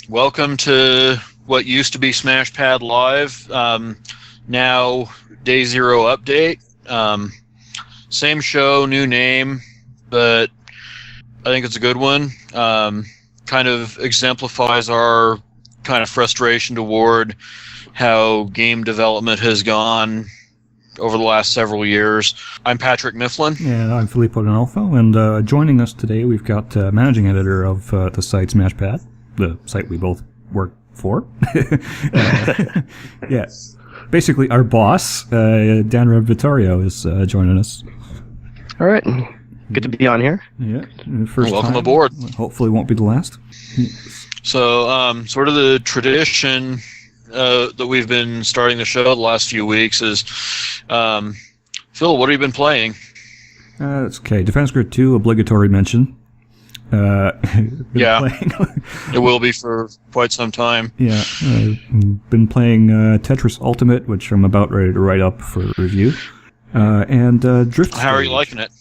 Welcome to what used to be SmashPad Live, now Day Zero update. Same show, new name, but I think it's a good one. Kind of exemplifies our kind of frustration toward how game development has gone over the last several years. I'm Patrick Mifflin. And I'm Filippo and joining us today we've got Managing Editor of the site SmashPad, the site we both work for. Yes. Basically our boss, Danreb Victorio, is joining us. All right. Good to be on here. Yeah. First Welcome time. aboard. Hopefully won't be the last. So, sort of the tradition that we've been starting the show the last few weeks is, Phil, what have you been playing? It's okay. Defense Grid 2, obligatory mention. Yeah, it will be for quite some time. Yeah, I've been playing Tetris Ultimate, which I'm about ready to write up for review. And Drift Stage. How are you liking it?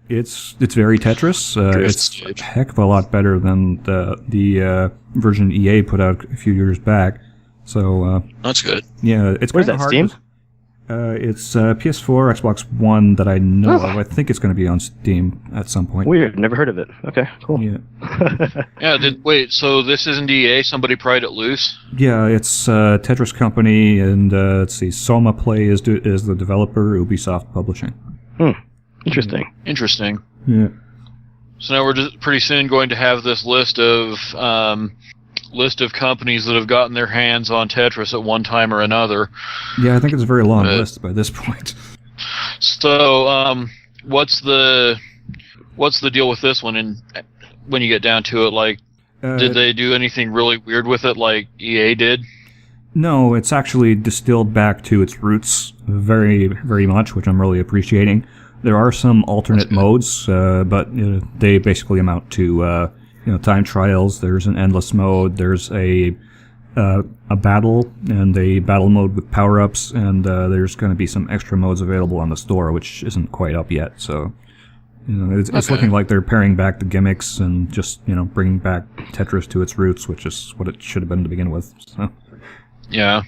It's very Tetris. It's Stage. a heck of a lot better than the version EA put out a few years back. So That's good. yeah, it's Where's kind of that, hard. Steam? It's PS4, Xbox One that I know of. I think it's going to be on Steam at some point. Weird. Never heard of it. Okay, cool. Yeah, Yeah. Wait. So this isn't EA? Somebody pried it loose? yeah, it's Tetris Company, and let's see, Soma Play is the developer, Ubisoft Publishing. Interesting. Interesting. Yeah. So now we're just pretty soon going to have this list of companies that have gotten their hands on Tetris at one time or another. Yeah, I think it's a very long list by this point. So, what's the deal with this one? And when you get down to it, like, did they do anything really weird with it, like EA did? No, it's actually distilled back to its roots very, very much, which I'm really appreciating. There are some alternate modes, but they basically amount to time trials. There's an endless mode. There's a battle and a battle mode with power-ups, and there's going to be some extra modes available on the store, which isn't quite up yet. So, it's looking like they're paring back the gimmicks and just bringing back Tetris to its roots, which is what it should have been to begin with. So. Yeah.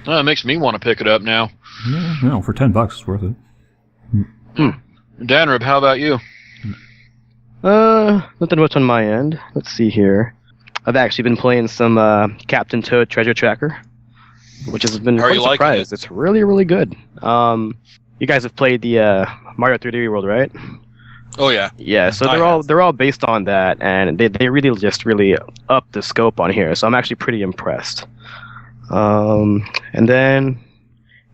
Well, it makes me want to pick it up now. Yeah, for $10, it's worth it. Danreb, how about you? Nothing much on my end. Let's see here. I've actually been playing some Captain Toad Treasure Tracker, which has been quite a surprise. It's really, really good. You guys have played the Mario 3D World, right? Oh yeah. Yeah, so they're all based on that, and they really just up the scope on here. So I'm actually pretty impressed. And then,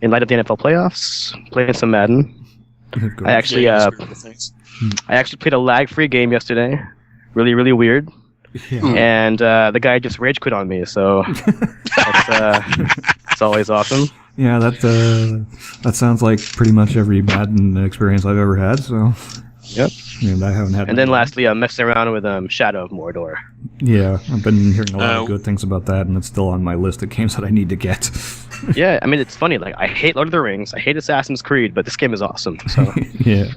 in light of the NFL playoffs, playing some Madden. I actually played a lag-free game yesterday. Really, really weird. Yeah. And the guy just rage quit on me, so it's always awesome. Yeah, that sounds like pretty much every Madden experience I've ever had. So. Yep. And I haven't had. And then lastly, I'm messing around with Shadow of Mordor. Yeah, I've been hearing a lot of good things about that, and it's still on my list of games that I need to get. Yeah, I mean, it's funny. Like, I hate Lord of the Rings, I hate Assassin's Creed, but this game is awesome. So. Yeah.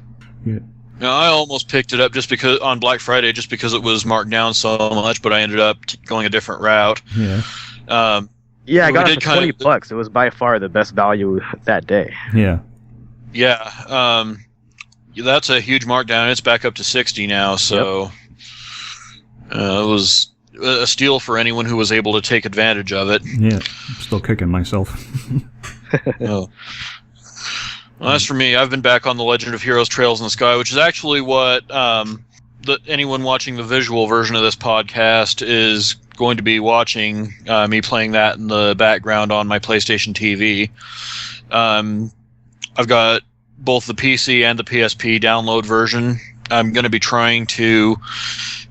Now, I almost picked it up just because on Black Friday, just because it was marked down so much, but I ended up going a different route. Yeah. Yeah, I got it for $20. It was by far the best value that day. Yeah. Yeah. That's a huge markdown. It's back up to 60 now, so it was a steal for anyone who was able to take advantage of it. Yeah, I'm still kicking myself. Oh. Well, as for me, I've been back on the Legend of Heroes Trails in the Sky, which is actually what anyone watching the visual version of this podcast is going to be watching, me playing that in the background on my PlayStation TV. I've got both the PC and the PSP download version. I'm going to be trying to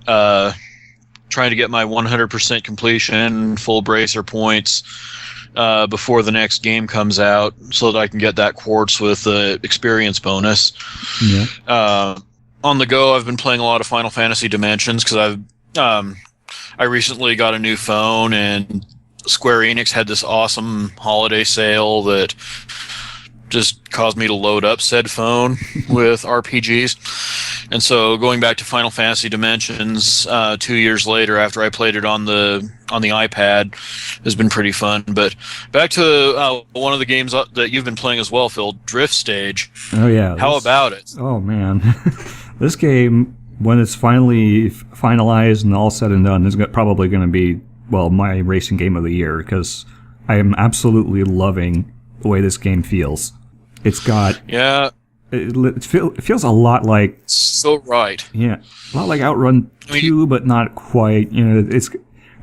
get my 100% completion, full bracer points before the next game comes out, so that I can get that quartz with the experience bonus. Yeah. On the go, I've been playing a lot of Final Fantasy Dimensions because I recently got a new phone, and Square Enix had this awesome holiday sale that just caused me to load up said phone with RPGs. And so going back to Final Fantasy Dimensions 2 years later, after I played it on the iPad, has been pretty fun. But back to one of the games that you've been playing as well, Phil, Drift Stage. Oh yeah. How about it? Oh man, this game, when it's finally finalized and all said and done, is probably going to be, well, my racing game of the year, because I am absolutely loving the way this game feels. It's got... Yeah. It feels a lot like... So right. Yeah. A lot like Outrun 2, but not quite. You know, it's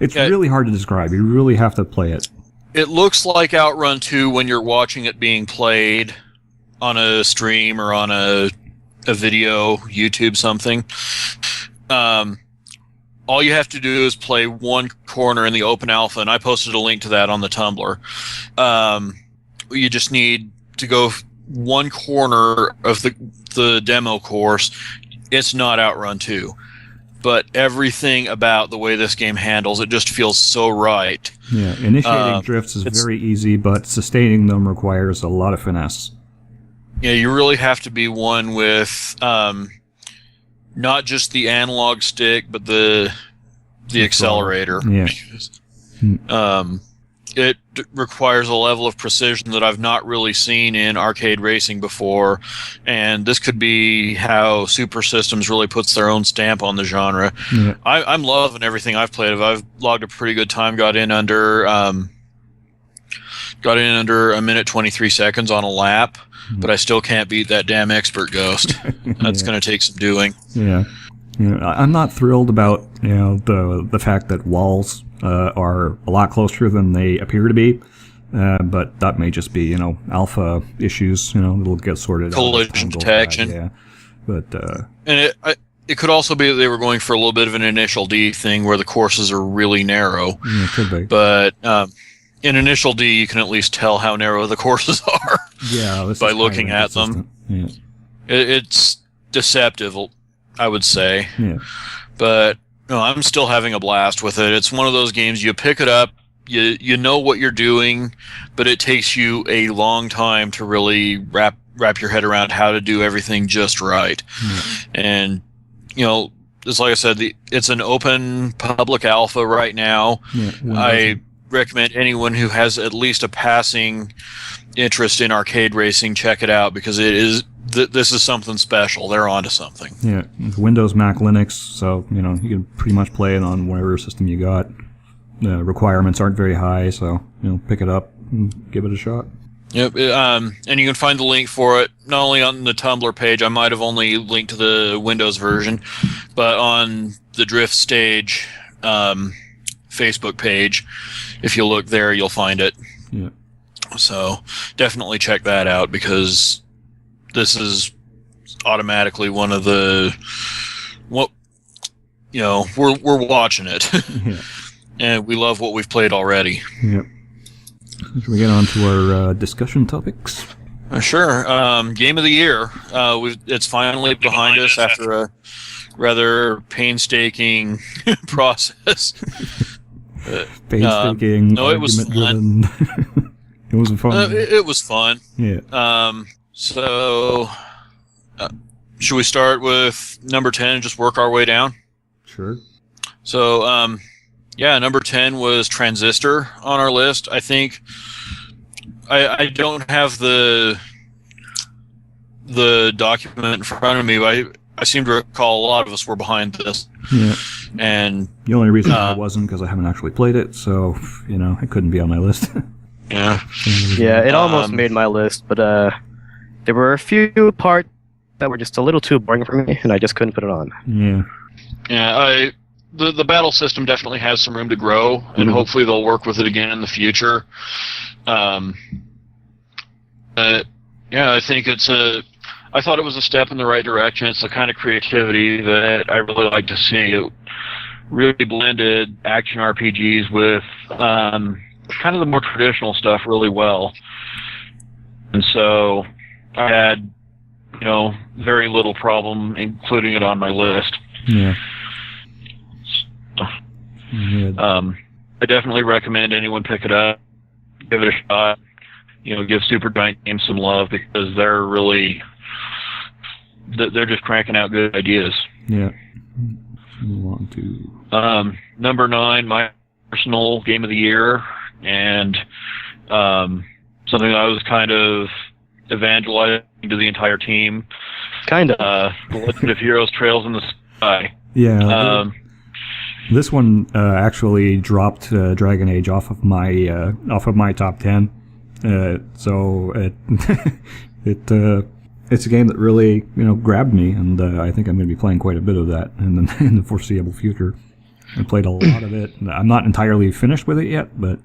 really hard to describe. You really have to play it. It looks like Outrun 2 when you're watching it being played on a stream or on a video, YouTube something. All you have to do is play one corner in the open alpha, and I posted a link to that on the Tumblr. You just need to go one corner of the demo course. It's not Outrun 2. But everything about the way this game handles, it just feels so right. Yeah, initiating drifts is very easy, but sustaining them requires a lot of finesse. Yeah, you really have to be one with not just the analog stick, but the accelerator. Yeah. It requires a level of precision that I've not really seen in arcade racing before, and this could be how Super Systems really puts their own stamp on the genre. Yeah. I'm loving everything I've played. I've logged a pretty good time. Got in under a minute 23 seconds on a lap, but I still can't beat that damn expert ghost. That's going to take some doing. Yeah. I'm not thrilled about the fact that walls are a lot closer than they appear to be, but that may just be alpha issues. It'll get sorted out. Collision detection. Yeah, but and it could also be that they were going for a little bit of an Initial D thing where the courses are really narrow. Yeah, it could be. But in Initial D, you can at least tell how narrow the courses are. Yeah, by looking at them. Yeah. It's deceptive, I would say. Yeah. But no, I'm still having a blast with it. It's one of those games you pick it up, you know what you're doing, but it takes you a long time to really wrap your head around how to do everything just right. And just like I said, it's an open public alpha right now. Yeah, I recommend anyone who has at least a passing interest in arcade racing check it out, because it is this is something special. They're onto something. Yeah, Windows, Mac, Linux, so you can pretty much play it on whatever system you got. The requirements aren't very high, so pick it up and give it a shot. Yep, and you can find the link for it not only on the Tumblr page. I might have only linked to the Windows version, but on the Drift Stage Facebook page. If you look there, you'll find it. Yeah. So definitely check that out, because this is automatically one of the we're watching it. Yeah. And we love what we've played already. Yep. Should we get on to our discussion topics? Sure. Game of the year. It's finally behind us after a rather painstaking process. Painstaking. No, it was fun. It was fun. It was fun. Yeah. So, should we start with number 10 and just work our way down? Sure. So, number 10 was Transistor on our list. I think I don't have the document in front of me, but I seem to recall a lot of us were behind this. Yeah. And the only reason I wasn't because I haven't actually played it, so it couldn't be on my list. Yeah. Yeah, it almost made my list, but there were a few parts that were just a little too boring for me, and I just couldn't put it on. Yeah. Yeah, the battle system definitely has some room to grow, and hopefully they'll work with it again in the future. But yeah, I think I thought it was a step in the right direction. It's the kind of creativity that I really like to see. It really blended action RPGs with kind of the more traditional stuff really well. And so I had, very little problem including it on my list. Yeah. I definitely recommend anyone pick it up, give it a shot. Give Super Giant Games some love, because they're really they're just cranking out good ideas. Yeah. Move on to number 9, my personal game of the year, and something I was kind of evangelizing to the entire team. Kind of. The Legend of Heroes: Trails in the Sky. Yeah. This one actually dropped Dragon Age off of my top 10. So it's a game that really grabbed me, and I think I'm going to be playing quite a bit of that in the foreseeable future. I played a lot of it. I'm not entirely finished with it yet, but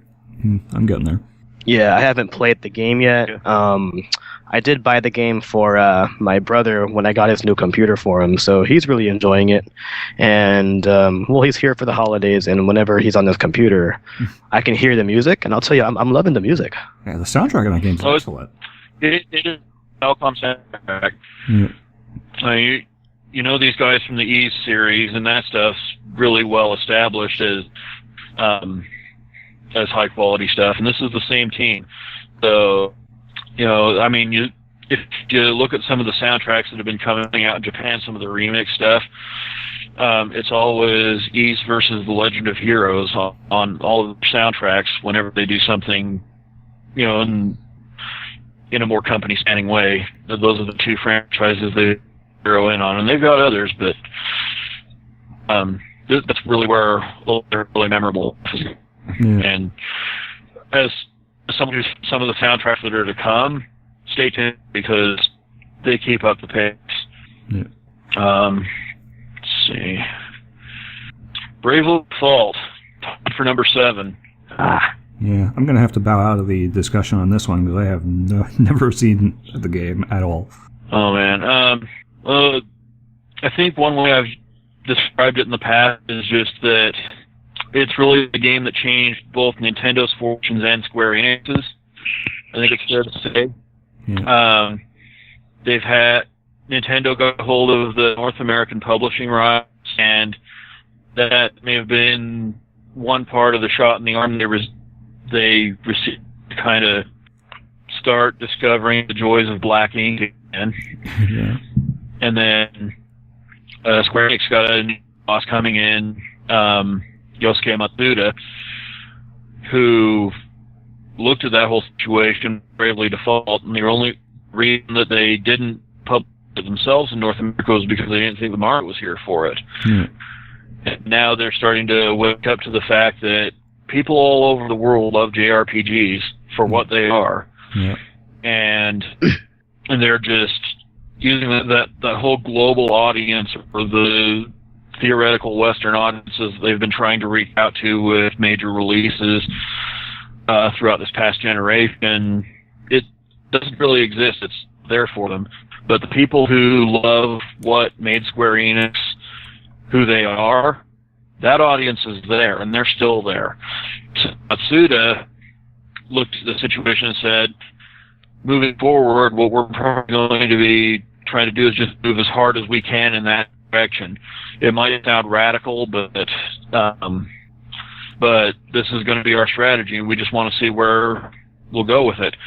I'm getting there. Yeah, I haven't played the game yet. I did buy the game for my brother when I got his new computer for him, so he's really enjoying it. And, he's here for the holidays, and whenever he's on his computer, I can hear the music, and I'll tell you, I'm loving the music. Yeah, the soundtrack of that game is excellent. It is Falcom soundtrack. Yeah. These guys from the East series, and that stuff's really well established as high quality stuff, and this is the same team. So, if you look at some of the soundtracks that have been coming out in Japan, some of the remix stuff, it's always East versus the Legend of Heroes on all of the soundtracks whenever they do something, in a more company standing way. Those are the two franchises they zero in on, and they've got others, but that's really where they're really memorable. Yeah. And as someone who's some of the soundtracks that are to come, stay tuned because they keep up the pace. Yeah. Let's see. Bravely Default for number 7. Yeah, I'm going to have to bow out of the discussion on this one because I have never seen the game at all. Oh, man. I think one way I've described it in the past is just that it's really the game that changed both Nintendo's fortunes and Square Enix's. I think it's fair to say. Yeah. Nintendo got a hold of the North American publishing rights, and that may have been one part of the shot in the arm they received to kind of start discovering the joys of black ink again. Yeah. And then Square Enix got a new boss coming in, Yosuke Matsuda, who looked at that whole situation, Bravely Default, and the only reason that they didn't publish it themselves in North America was because they didn't think the market was here for it. Yeah. And now they're starting to wake up to the fact that people all over the world love JRPGs for what they are. Yeah. And they're just using that whole global audience or the theoretical Western audiences they've been trying to reach out to with major releases throughout this past generation. It doesn't really exist. It's there for them. But the people who love what made Square Enix who they are, that audience is there, and they're still there. Matsuda looked at the situation and said, moving forward, what we're probably going to be trying to do is just move as hard as we can in that direction. It might sound radical, but this is going to be our strategy, and we just want to see where we'll go with it.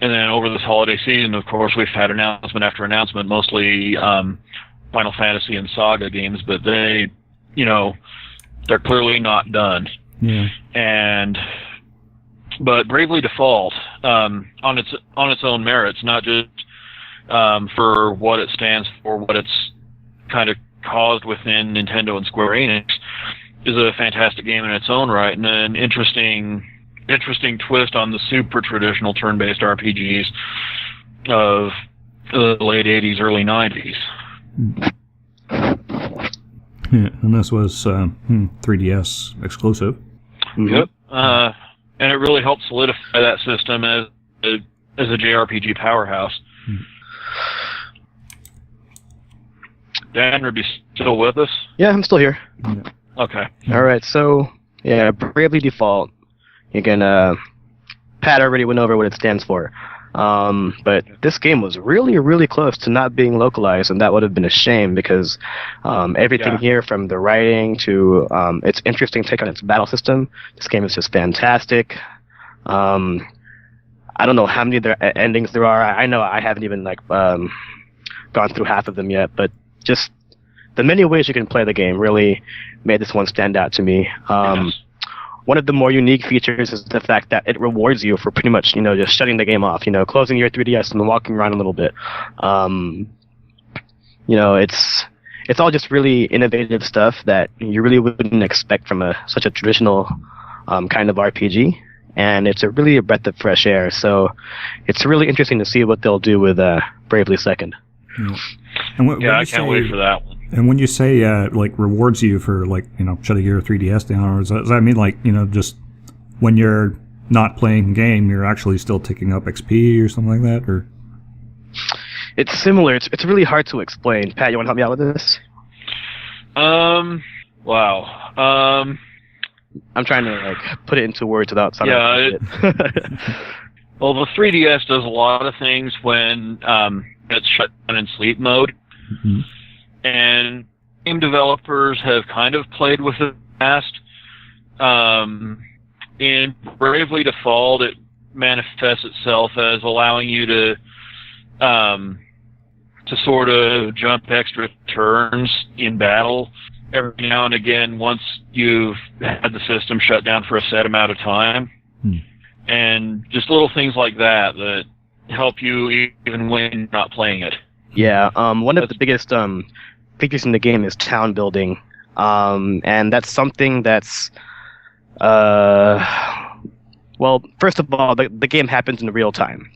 And then over this holiday season, of course, we've had announcement after announcement, mostly Final Fantasy and Saga games, but they're clearly not done. Yeah. But Bravely Default, on its own merits, not just for what it stands for, what it's kind of caused within Nintendo and Square Enix, is a fantastic game in its own right, and an interesting twist on the super traditional turn-based RPGs of the late 80s, early 90s. Yeah, and this was 3DS exclusive. Mm-hmm. Yep. And it really helped solidify that system as a JRPG powerhouse. Dan, are you still with us? Yeah, I'm still here. Yeah. Okay. All right, so yeah, Bravely Default. You can Pat already went over what it stands for. But this game was really, really close to not being localized, and that would have been a shame because everything here, from the writing to its interesting take on its battle system, this game is just fantastic. I don't know how many endings there are. I know I haven't even gone through half of them yet, but just the many ways you can play the game really made this one stand out to me. Yes. One of the more unique features is the fact that it rewards you for pretty much, just shutting the game off, closing your 3DS and walking around a little bit. It's all just really innovative stuff that you really wouldn't expect from such a traditional kind of RPG. And it's really a breath of fresh air. So it's really interesting to see what they'll do with Bravely Second. Yeah. And I can't wait for that one. And when you say rewards you for shutting your 3DS down, or does that mean just when you're not playing game, you're actually still taking up XP or something like that, or? It's similar. It's really hard to explain. Pat, you want to help me out with this? Wow. I'm trying to put it into words without sounding like it. Well, the 3DS does a lot of things when it's shut down in sleep mode. Mm-hmm. And game developers have kind of played with it in the past. In Bravely Default, it manifests itself as allowing you to sort of jump extra turns in battle every now and again once you've had the system shut down for a set amount of time. And just little things like that help you even when you're not playing it. Yeah, one of the biggest features in the game is town building, and that's something that's, first of all, the game happens in real time.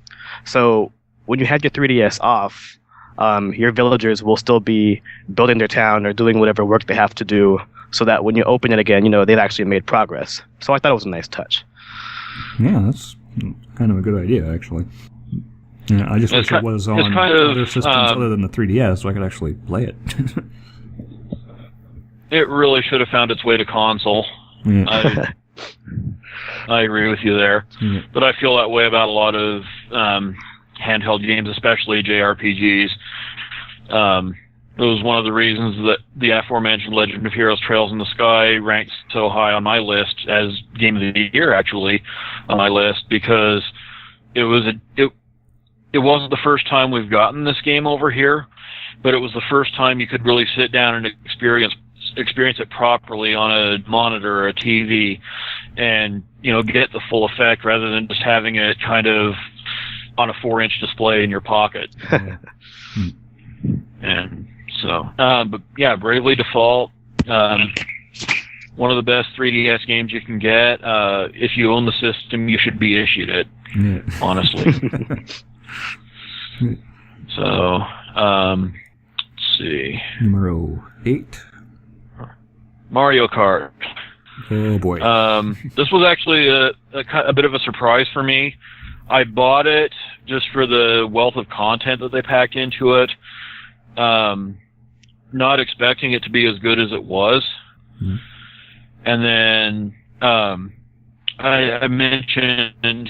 So when you have your 3DS off, your villagers will still be building their town or doing whatever work they have to do, so that when you open it again, they've actually made progress. So I thought it was a nice touch. Yeah, that's kind of a good idea, actually. Yeah, I just wish it was on other systems other than the 3DS, so I could actually play it. It really should have found its way to console. Yeah. I agree with you there. Yeah. But I feel that way about a lot of handheld games, especially JRPGs. It was one of the reasons that the aforementioned Legend of Heroes Trails in the Sky ranks so high on my list as Game of the Year, actually, on my list, because it wasn't the first time we've gotten this game over here, but it was the first time you could really sit down and experience it properly on a monitor or a TV and, get the full effect rather than just having it kind of on a 4-inch display in your pocket. And so, but yeah, Bravely Default, one of the best 3DS games you can get. If you own the system, you should be issued it, honestly. So, let's see. Numero 8. Mario Kart. Oh boy. This was actually a bit of a surprise for me. I bought it just for the wealth of content that they packed into it. Not expecting it to be as good as it was. Mm-hmm. And then I mentioned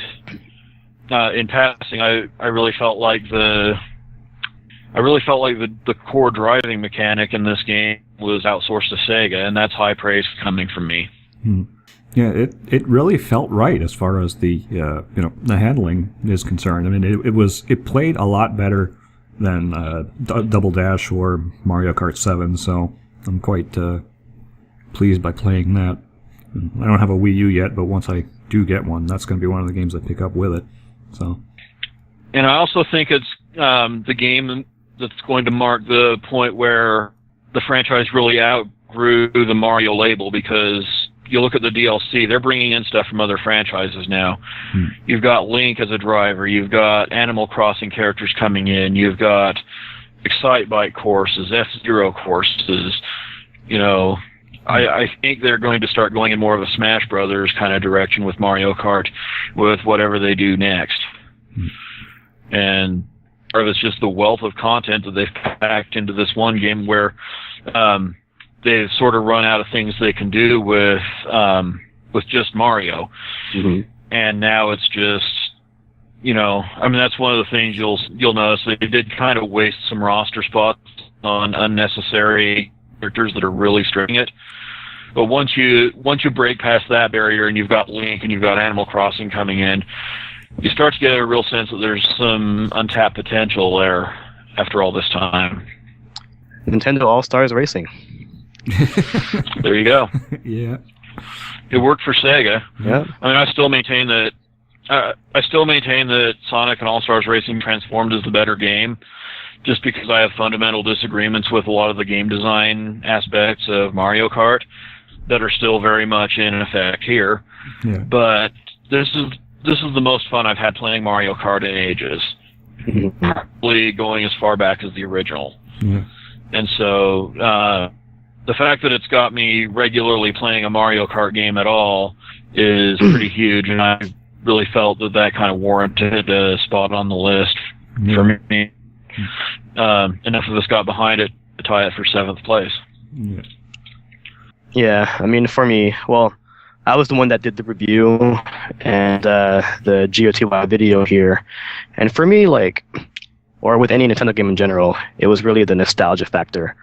in passing, I really felt like the core driving mechanic in this game was outsourced to Sega, and that's high praise coming from me. Yeah, it really felt right as far as the the handling is concerned. I mean, it played a lot better than Double Dash or Mario Kart 7, so I'm quite pleased by playing that. I don't have a Wii U yet, but once I do get one, that's going to be one of the games I pick up with it. So, and I also think it's the game that's going to mark the point where the franchise really outgrew the Mario label, because you look at the DLC, they're bringing in stuff from other franchises now. You've got Link as a driver, you've got Animal Crossing characters coming in, you've got Excitebike courses, F-Zero courses. I think they're going to start going in more of a Smash Brothers kind of direction with Mario Kart, with whatever they do next. And part of it's just the wealth of content that they've packed into this one game, where they've sort of run out of things they can do with just Mario. Mm-hmm. And now it's just, that's one of the things you'll notice. They did kind of waste some roster spots on unnecessary characters that are really stretching it. But once you break past that barrier and you've got Link and you've got Animal Crossing coming in, you start to get a real sense that there's some untapped potential there. after all this time. Nintendo All-Stars Racing. There you go. Yeah. It worked for Sega. Yeah. I mean, I still maintain that Sonic and All-Stars Racing Transformed is the better game, just because I have fundamental disagreements with a lot of the game design aspects of Mario Kart that are still very much in effect here. Yeah. But this is the most fun I've had playing Mario Kart in ages. Probably going as far back as the original. Yeah. And so the fact that it's got me regularly playing a Mario Kart game at all is pretty huge, and I really felt that kind of warranted a spot on the list for me. Enough of us got behind it to tie it for 7th place. Yeah. Yeah, I mean, for me, well, I was the one that did the review and the GOTY video here. And for me, like, or with any Nintendo game in general, it was really the nostalgia factor.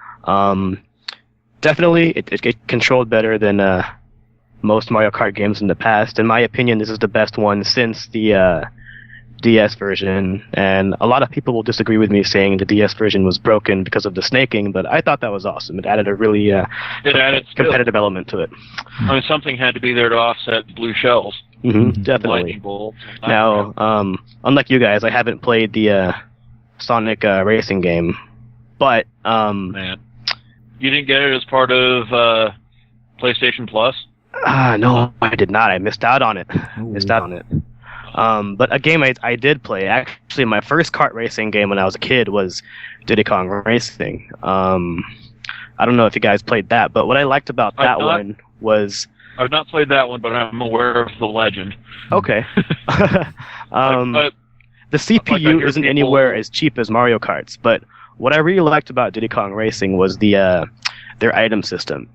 Definitely, it controlled better than most Mario Kart games in the past. In my opinion, this is the best one since the DS version, and a lot of people will disagree with me saying the DS version was broken because of the snaking, but I thought that was awesome. It added a really competitive element to it. I mean, something had to be there to offset the blue shells. Definitely. Lightning bolt. Now, unlike you guys, I haven't played the Sonic racing game, but Man, you didn't get it as part of PlayStation Plus? No, I did not. I missed out on it. But a game I did play, actually my first kart racing game when I was a kid was Diddy Kong Racing. I don't know if you guys played that, but what I liked about that one was... I've not played that one, but I'm aware of the legend. Okay. The CPU isn't anywhere as cheap as Mario Kart's, but what I really liked about Diddy Kong Racing was their item system.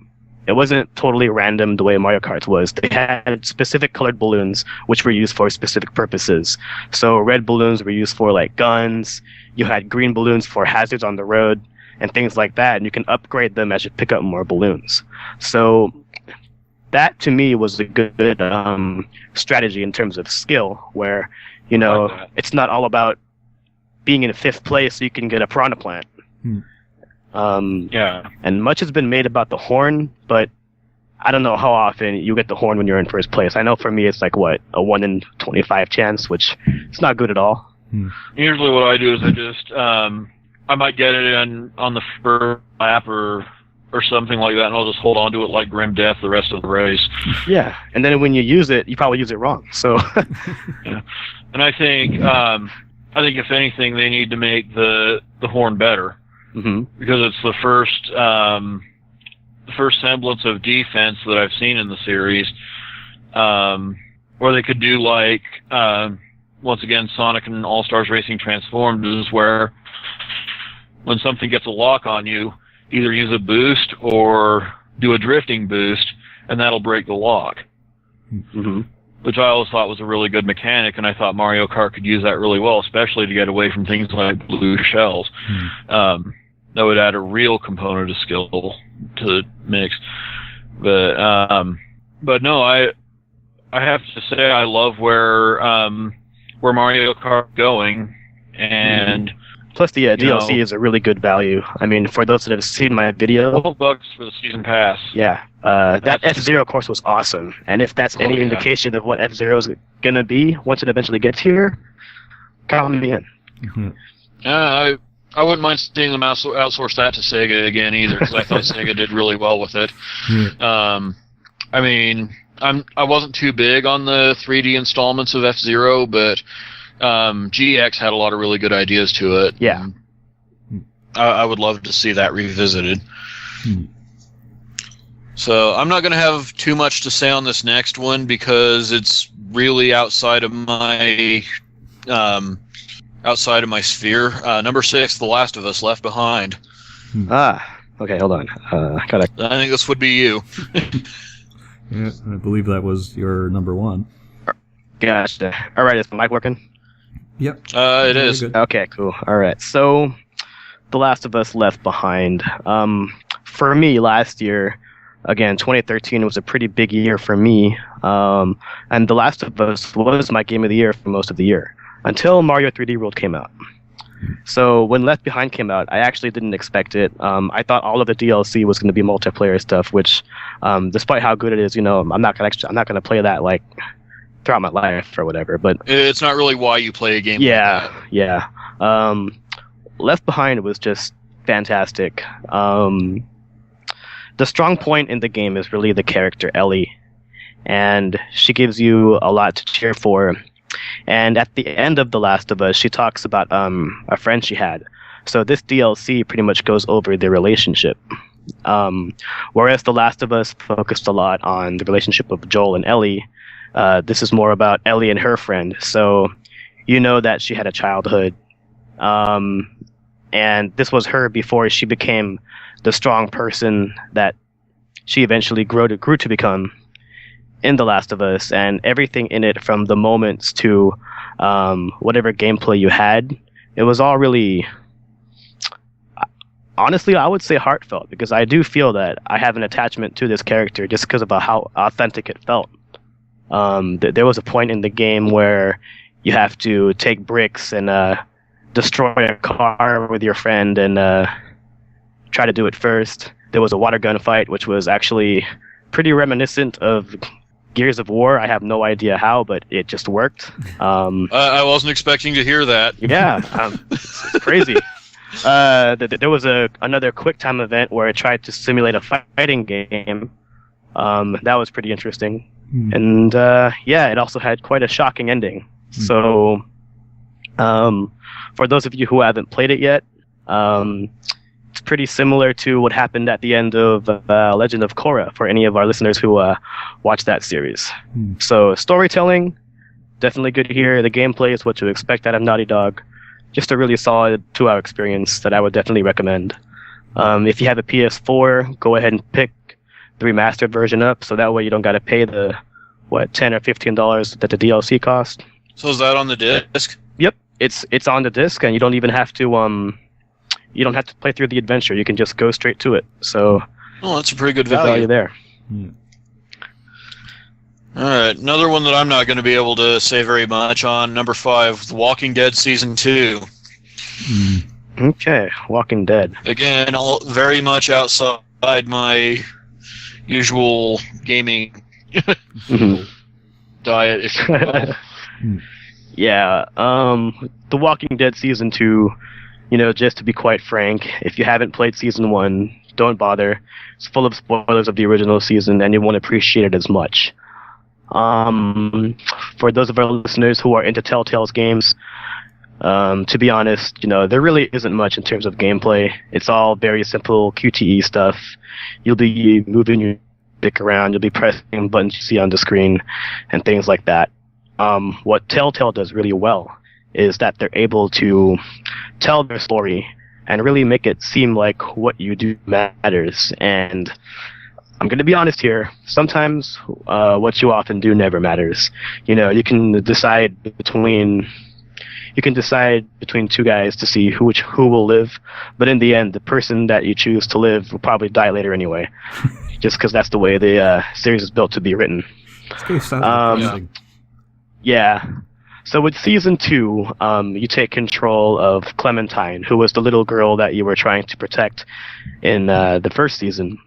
It wasn't totally random the way Mario Kart was. They had specific colored balloons, which were used for specific purposes. So red balloons were used for, like, guns. You had green balloons for hazards on the road and things like that, and you can upgrade them as you pick up more balloons. So that, to me, was a good strategy in terms of skill, where, you know, it's not all about being in 5th place so you can get a piranha plant. And much has been made about the horn, but I don't know how often you get the horn when you're in 1st place. I know for me it's like, what, a 1 in 25 chance, which is not good at all. Usually what I do is I just, I might get it on the first lap or something like that, and I'll just hold on to it like grim death the rest of the race. Yeah, and then when you use it, you probably use it wrong. So, yeah. And I think if anything, they need to make the horn better. Because it's the first semblance of defense that I've seen in the series, or they could do like once again Sonic and All-Stars Racing Transformed, is where when something gets a lock on you, either use a boost or do a drifting boost, and that'll break the lock. Which I always thought was a really good mechanic, and I thought Mario Kart could use that really well, especially to get away from things like blue shells. That would add a real component of skill to the mix. But no, I have to say I love where Mario Kart going, and plus the DLC is a really good value. I mean, for those that have seen my video, $12 for the season pass. Yeah, that F-Zero course was awesome, and if that's any indication of what F-Zero is gonna be once it eventually gets here, count me in. I wouldn't mind seeing them outsource that to Sega again either, because I thought Sega did really well with it. I mean, I wasn't too big on the 3D installments of F-Zero, but GX had a lot of really good ideas to it. Yeah. I would love to see that revisited. So I'm not going to have too much to say on this next one, because it's really outside of my sphere. Number 6, The Last of Us: Left Behind. Okay, hold on. I think this would be you. Yeah, I believe that was your number 1. Gotcha. All right, is the mic working? Yep. It is. Good. Okay, cool. All right. So, The Last of Us: Left Behind. For me, last year, again, 2013 was a pretty big year for me. And The Last of Us was my game of the year for most of the year, until Mario 3D World came out. So when Left Behind came out, I actually didn't expect it. I thought all of the DLC was going to be multiplayer stuff, which, despite how good it is, I'm not gonna play that like throughout my life or whatever. But it's not really why you play a game. Yeah, yeah. Left Behind was just fantastic. The strong point in the game is really the character Ellie, and she gives you a lot to cheer for. And at the end of The Last of Us, she talks about a friend she had. So this DLC pretty much goes over their relationship. Whereas The Last of Us focused a lot on the relationship of Joel and Ellie, this is more about Ellie and her friend. So you know that she had a childhood. And this was her before she became the strong person that she eventually grew to become in The Last of Us. And everything in it, from the moments to whatever gameplay you had, it was all really, honestly, I would say heartfelt, because I do feel that I have an attachment to this character just because of how authentic it felt. There was a point in the game where you have to take bricks and destroy a car with your friend and try to do it first. There was a water gun fight, which was actually pretty reminiscent of Gears of War. I have no idea how, but it just worked. I wasn't expecting to hear that. Yeah, it's crazy. There was another QuickTime event where it tried to simulate a fighting game. That was pretty interesting. And yeah, it also had quite a shocking ending. So for those of you who haven't played it yet, it's pretty similar to what happened at the end of Legend of Korra, for any of our listeners who watch that series. So storytelling, definitely good here. The gameplay is what you expect out of Naughty Dog. Just a really solid 2-hour experience that I would definitely recommend. If you have a PS4, go ahead and pick the remastered version up, so that way you don't got to pay the $10 or $15 that the DLC cost. So is that on the disc? Yep, it's on the disc, and you don't even have to play through the adventure. You can just go straight to it. So, that's a pretty good value value there. All right, another one that I'm not going to be able to say very much on. Number 5, The Walking Dead Season 2. Okay, Walking Dead. Again, all very much outside my usual gaming diet, if you will. Yeah, The Walking Dead Season 2, just to be quite frank, if you haven't played Season 1, don't bother. It's full of spoilers of the original season, and you won't appreciate it as much. For those of our listeners who are into Telltale's games, to be honest, there really isn't much in terms of gameplay. It's all very simple QTE stuff. You'll be moving your dick around, you'll be pressing buttons you see on the screen, and things like that. What Telltale does really well is that they're able to tell their story and really make it seem like what you do matters. And I'm going to be honest here. Sometimes what you often do never matters. You can decide between two guys to see who will live, but in the end, the person that you choose to live will probably die later anyway, just because that's the way the series is built to be written. Yeah. So with Season 2, you take control of Clementine, who was the little girl that you were trying to protect in the first season.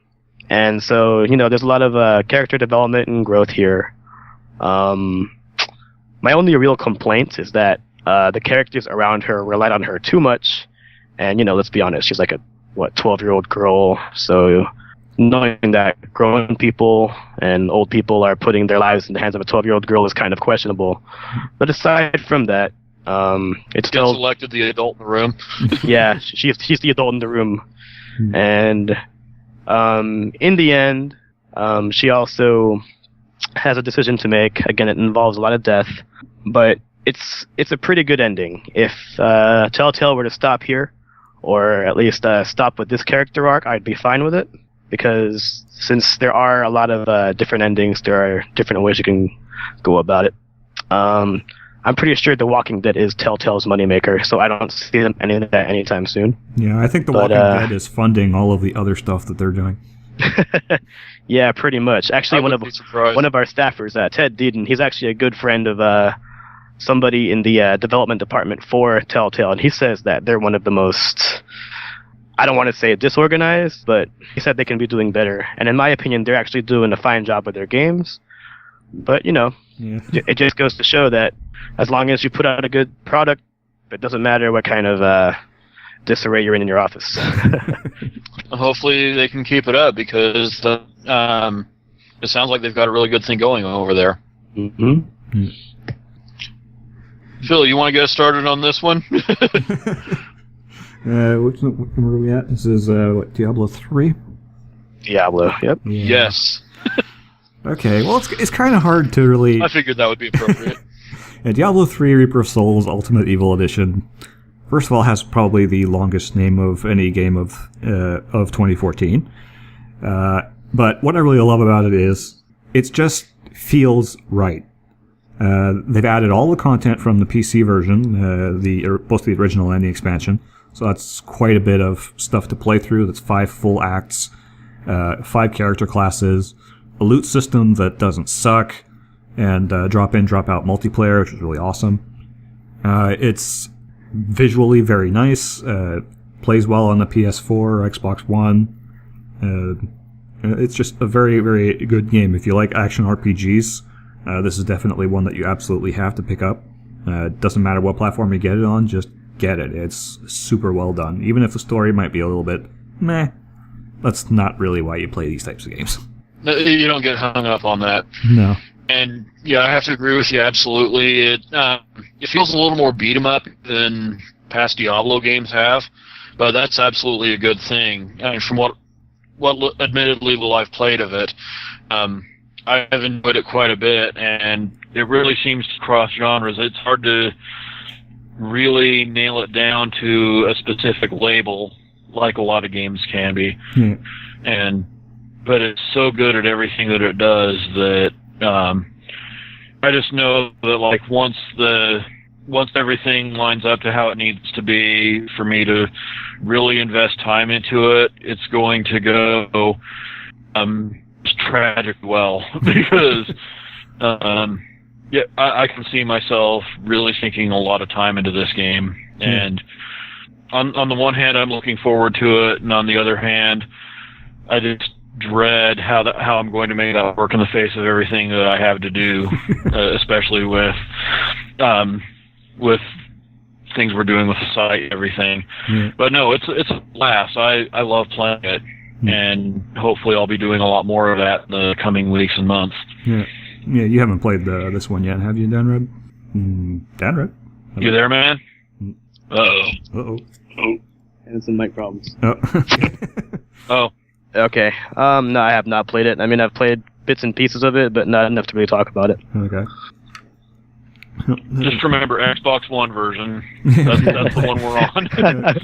And so, there's a lot of character development and growth here. My only real complaint is that the characters around her relied on her too much. And, let's be honest, she's like a 12-year-old girl. So knowing that grown people and old people are putting their lives in the hands of a 12-year-old girl is kind of questionable. But aside from that, it's still elected the adult in the room. Yeah, she's the adult in the room. And in the end, she also has a decision to make. Again, it involves a lot of death, but it's a pretty good ending. If Telltale were to stop here, or at least stop with this character arc, I'd be fine with it, because since there are a lot of different endings, there are different ways you can go about it. I'm pretty sure The Walking Dead is Telltale's moneymaker, so I don't see them ending that anytime soon. Yeah, I think The Walking Dead is funding all of the other stuff that they're doing. Yeah, pretty much. Actually, one of our staffers, Ted Deeden, he's actually a good friend of somebody in the development department for Telltale, and he says that they're one of the most, I don't want to say disorganized, but he said they can be doing better. And in my opinion, they're actually doing a fine job with their games. But, it just goes to show that as long as you put out a good product, it doesn't matter what kind of disarray you're in your office. Hopefully they can keep it up, because it sounds like they've got a really good thing going over there. Mm-hmm. Phil, you want to get us started on this one? Where are we at? This is Diablo 3? Diablo, yep. Yeah. Yes. Okay, well, it's kind of hard to really... I figured that would be appropriate. Yeah, Diablo 3 Reaper of Souls Ultimate Evil Edition, first of all, has probably the longest name of any game of 2014. But what I really love about it is it just feels right. They've added all the content from the PC version, both the original and the expansion. So that's quite a bit of stuff to play through. That's 5 full acts, 5 character classes, a loot system that doesn't suck, and drop in, drop out multiplayer, which is really awesome. It's visually very nice, plays well on the PS4 or Xbox One. It's just a very, very good game. If you like action RPGs, this is definitely one that you absolutely have to pick up. It doesn't matter what platform you get it on, just get it. It's super well done. Even if the story might be a little bit meh, that's not really why you play these types of games. No, you don't get hung up on that. No. And yeah, I have to agree with you absolutely. It feels a little more beat 'em up than past Diablo games have, but that's absolutely a good thing. I mean, from what admittedly little I've played of it, I've enjoyed it quite a bit, and it really seems to cross genres. It's hard to really nail it down to a specific label, like a lot of games can be. Yeah. But it's so good at everything that it does that I just know that, like, once everything lines up to how it needs to be for me to really invest time into it, it's going to go tragic well, because I can see myself really sinking a lot of time into this game, and on the one hand I'm looking forward to it, and on the other hand I just dread how I'm going to make that work in the face of everything that I have to do, especially with things we're doing with the site and everything. Yeah. But no, it's a blast. I love playing it, and hopefully I'll be doing a lot more of that in the coming weeks and months. Yeah, you haven't played this one yet, have you, Danreb? Danreb? You there, man? Uh-oh. Uh-oh. Oh. And some mic problems. Oh. Oh. Okay. No, I have not played it. I mean, I've played bits and pieces of it, but not enough to really talk about it. Okay. Just remember, Xbox One version. That's the one we're on.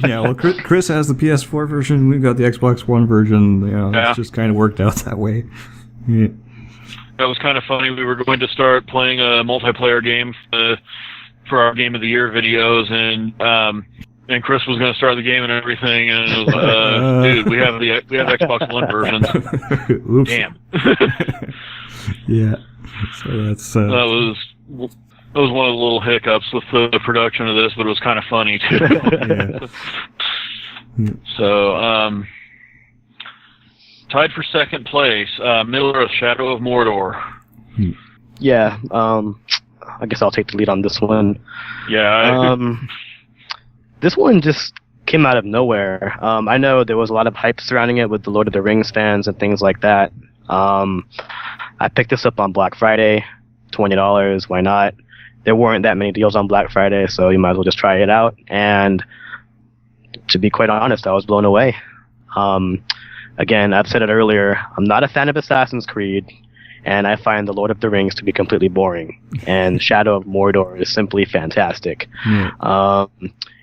Yeah, well, Chris has the PS4 version. We've got the Xbox One version. It's just kind of worked out that way. Yeah. That was kind of funny. We were going to start playing a multiplayer game for our Game of the Year videos, and Chris was going to start the game and everything, and it was, dude, we have Xbox One versions. Oops. Damn. Yeah. So that's that was one of the little hiccups with the production of this, but it was kind of funny too. Yeah. So, tied for second place, Middle-earth: Shadow of Mordor. Yeah. I guess I'll take the lead on this one. Yeah. This one just came out of nowhere. I know there was a lot of hype surrounding it with the Lord of the Rings fans and things like that. I picked this up on Black Friday, $20. Why not? There weren't that many deals on Black Friday, so you might as well just try it out. And to be quite honest, I was blown away. Again, I've said it earlier, I'm not a fan of Assassin's Creed, and I find the Lord of the Rings to be completely boring. And Shadow of Mordor is simply fantastic.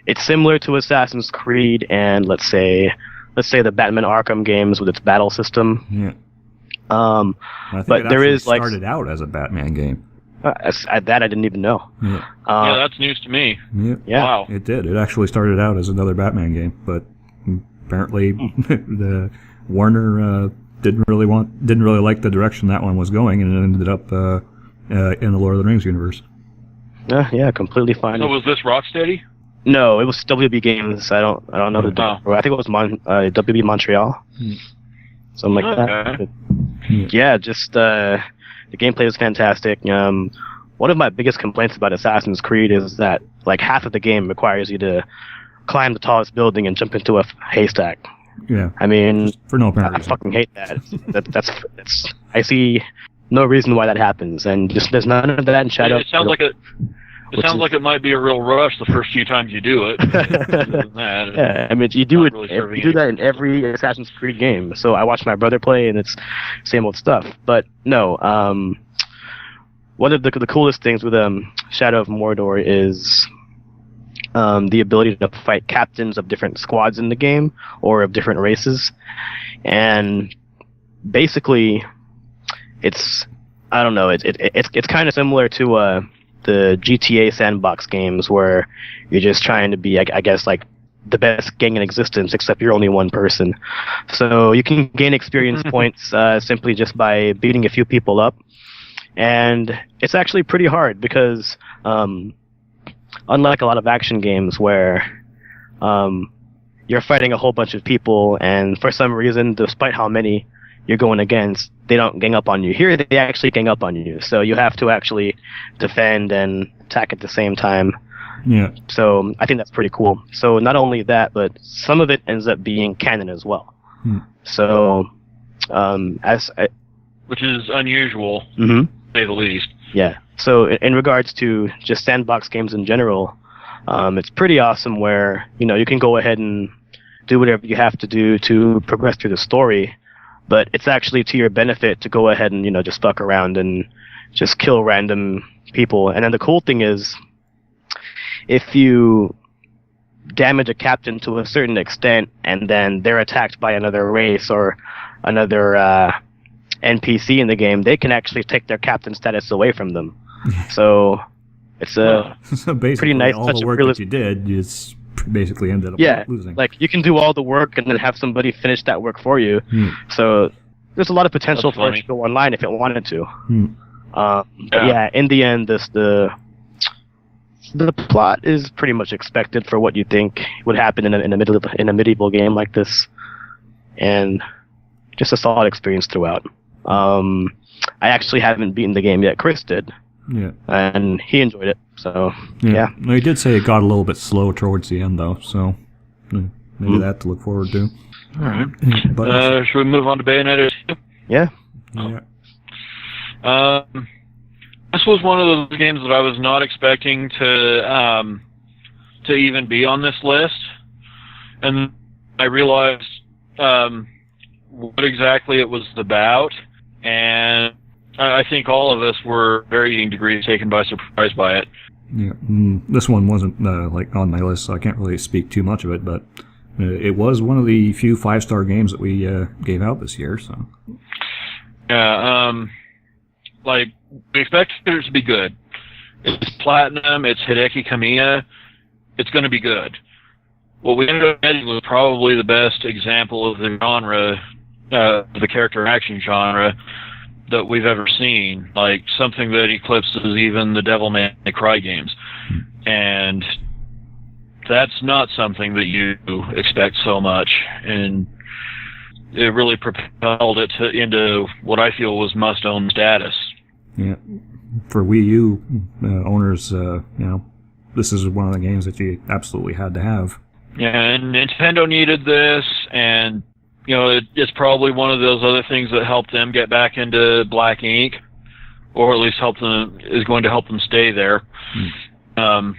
It's similar to Assassin's Creed and let's say the Batman Arkham games with its battle system. Yeah. But there is started out as a Batman game. That I didn't even know. Yeah. Yeah, that's news to me. Yeah. Wow. It did. It actually started out as another Batman game, but apparently the Warner didn't really like the direction that one was going, and it ended up in the Lord of the Rings universe. Yeah, completely fine. So was this Rocksteady? No, it was WB Games. I don't know the. I think it was WB Montreal. Something like that. But, yeah, just the gameplay was fantastic. One of my biggest complaints about Assassin's Creed is that like half of the game requires you to climb the tallest building and jump into a haystack. Yeah. I mean, just for no apparent I reason. fucking hate that. That's I see no reason why that happens, and just there's none of that in Shadow. It sounds like it. It sounds like it might be a real rush the first few times you do it. Yeah, I mean, you do it. Really You do that in every Assassin's Creed game. So I watched my brother play, and it's same old stuff. But no, one of the coolest things with Shadow of Mordor is the ability to fight captains of different squads in the game or of different races, and basically, it's I don't know. It's kind of similar to the GTA sandbox games where you're just trying to be, I guess, like the best gang in existence, except you're only one person. So you can gain experience points simply just by beating a few people up. And it's actually pretty hard because unlike a lot of action games where you're fighting a whole bunch of people and for some reason, despite how many you're going against, they don't gang up on you. Here, they actually gang up on you. So you have to actually defend and attack at the same time. Yeah. So I think that's pretty cool. So not only that, but some of it ends up being canon as well. So which is unusual, Mm-hmm. to say the least. Yeah. So in regards to just sandbox games in general, it's pretty awesome where, you can go ahead and do whatever you have to do to progress through the story, but it's actually to your benefit to go ahead and, just fuck around and just kill random people. And then the cool thing is, if you damage a captain to a certain extent and then they're attacked by another race or another NPC in the game, they can actually take their captain status away from them. So it's a So basically, pretty nice all touch the of work realism. that you did, you just basically ended up losing. Like you can do all the work and then have somebody finish that work for you. So there's a lot of potential That's for it funny. to go online if it wanted to. But Yeah. yeah, in the end, the plot is pretty much expected for what you think would happen in a medieval game like this, and just a solid experience throughout. I actually haven't beaten the game yet. Chris did, and he enjoyed it. So yeah. No, he did say it got a little bit slow towards the end, though. So maybe that to look forward to. All right. But Should we move on to Bayonetta 2? Yeah. This was one of those games that I was not expecting to even be on this list, and I realized what exactly it was about, and I think all of us were varying degrees taken by surprise by it. Yeah, this one wasn't like on my list, so I can't really speak too much of it. But it was one of the few 5-star games that we gave out this year. So Yeah, like we expected it to be good. It's platinum. It's Hideki Kamiya. It's going to be good. What we ended up getting was probably the best example of the genre, the character action genre, that we've ever seen. Like something that eclipses even the Devil May Cry games, and that's not something that you expect so much. And it really propelled it into what I feel was must-own status. yeah, for Wii U owners, this is one of the games that you absolutely had to have. Yeah, and Nintendo needed this, and it's probably one of those other things that helped them get back into black ink, or at least is going to help them stay there. And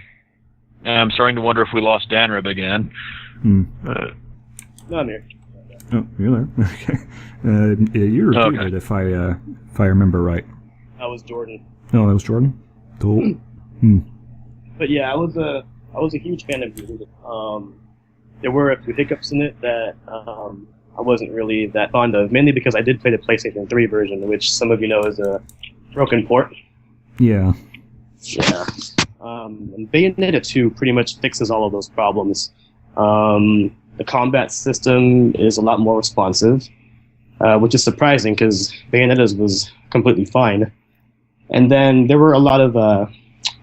I'm starting to wonder if we lost Danreb again. No, I'm here. Oh, you're there. Okay. You repeated if I remember right. That was Jordan. No, that was Jordan. Cool. But yeah, I was a huge fan of it. There were a few hiccups in it that I wasn't really that fond of, mainly because I did play the PlayStation 3 version, which some of you know is a broken port. Yeah. Yeah. And Bayonetta 2 pretty much fixes all of those problems. The combat system is a lot more responsive, which is surprising because Bayonetta's was completely fine. And then there were a lot of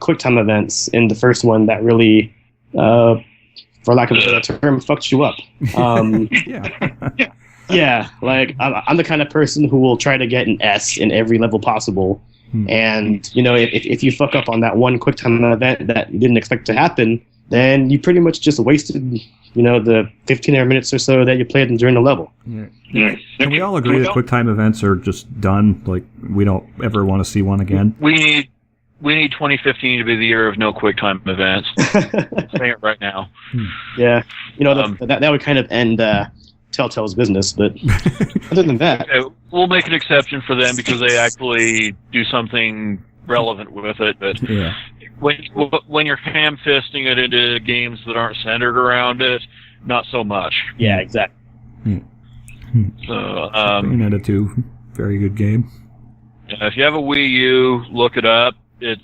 QuickTime events in the first one that really, for lack of a better term, fucked you up. Yeah. Yeah, like I'm the kind of person who will try to get an S in every level possible. And, you know, if you fuck up on that one QuickTime event that you didn't expect to happen, then you pretty much just wasted, you know, the 15 minutes or so that you played during the level. Yeah. Can we all agree that QuickTime events are just done? Like, we don't ever want to see one again? We need 2015 to be the year of no QuickTime events. I'm saying it right now. Yeah, you know, that would kind of end Telltale's business, but other than that... Okay, we'll make an exception for them because they actually do something relevant with it, but Yeah. when you're ham-fisting it into games that aren't centered around it, not so much. Yeah, exactly. So, Bayonetta 2, very good game. if you have a Wii U, look it up. It's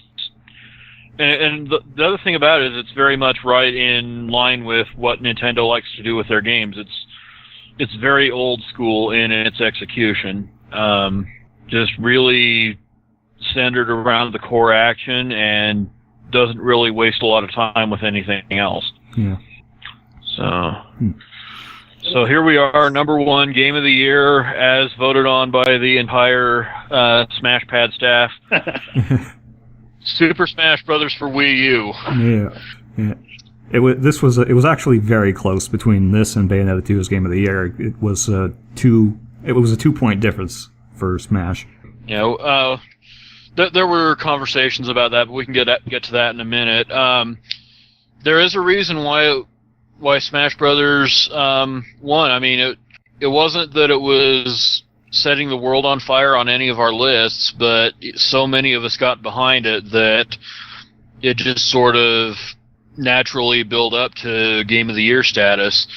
and the other thing about it is it's very much right in line with what Nintendo likes to do with their games. It's very old school in its execution. Just really centered around the core action and doesn't really waste a lot of time with anything else. Yeah. So here we are, number 1 game of the year, as voted on by the entire SmashPad staff. Super Smash Brothers for Wii U. Yeah. It was actually very close between this and Bayonetta 2's Game of the Year. It was a 2-point difference for Smash. You know, there were conversations about that, but we can get to that in a minute. There is a reason why Smash Brothers won. I mean, it wasn't that it was setting the world on fire on any of our lists, but so many of us got behind it that it just sort of naturally built up to Game of the Year status.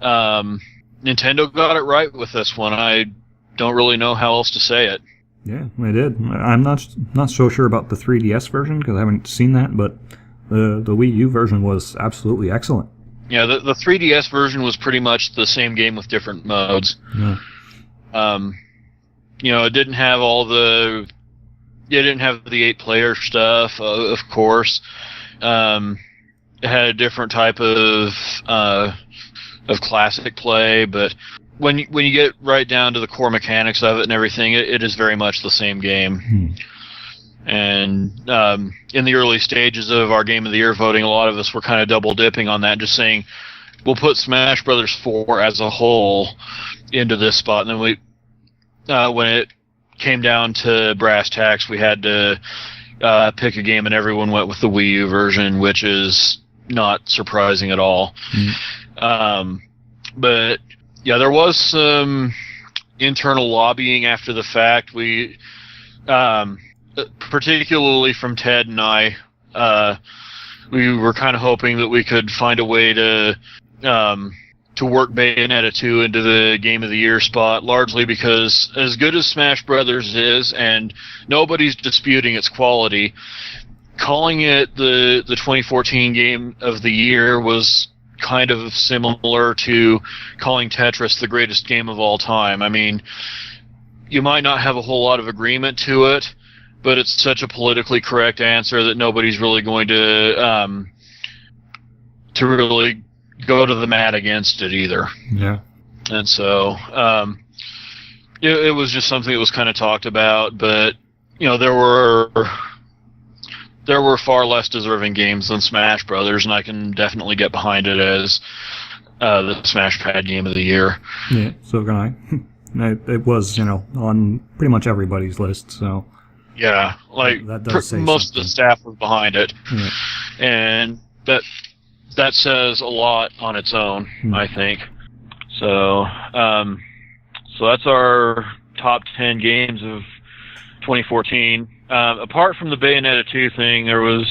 Nintendo got it right with this one. I don't really know how else to say it. Yeah, they did. I'm not so sure about the 3DS version because I haven't seen that, but the Wii U version was absolutely excellent. Yeah, the 3DS version was pretty much the same game with different modes. Yeah. You know, it didn't have the 8-player stuff, of course. It had a different type of classic play, but when you get right down to the core mechanics of it and everything, it is very much the same game. And in the early stages of our Game of the Year voting, a lot of us were kind of double dipping on that, just saying we'll put Smash Brothers 4 as a whole into this spot, and then when it came down to brass tacks, we had to pick a game, and everyone went with the Wii U version, which is not surprising at all. But yeah, there was some internal lobbying after the fact. We, particularly from Ted and I, we were kind of hoping that we could find a way to work Bayonetta 2 into the Game of the Year spot, largely because as good as Smash Brothers is, and nobody's disputing its quality, calling it the 2014 Game of the Year was kind of similar to calling Tetris the greatest game of all time. I mean, you might not have a whole lot of agreement to it, but it's such a politically correct answer that nobody's really going to really go to the mat against it either. Yeah. And so it was just something that was kind of talked about, but you know, there were far less deserving games than Smash Brothers, and I can definitely get behind it as the SmashPad Game of the Year. Yeah, so can I. It was, you know, on pretty much everybody's list, so... Yeah, like, that does say most something. of the staff was behind it. Yeah. And that says a lot on its own, I think. So that's our top 10 games of 2014. Apart from the Bayonetta 2 thing, there was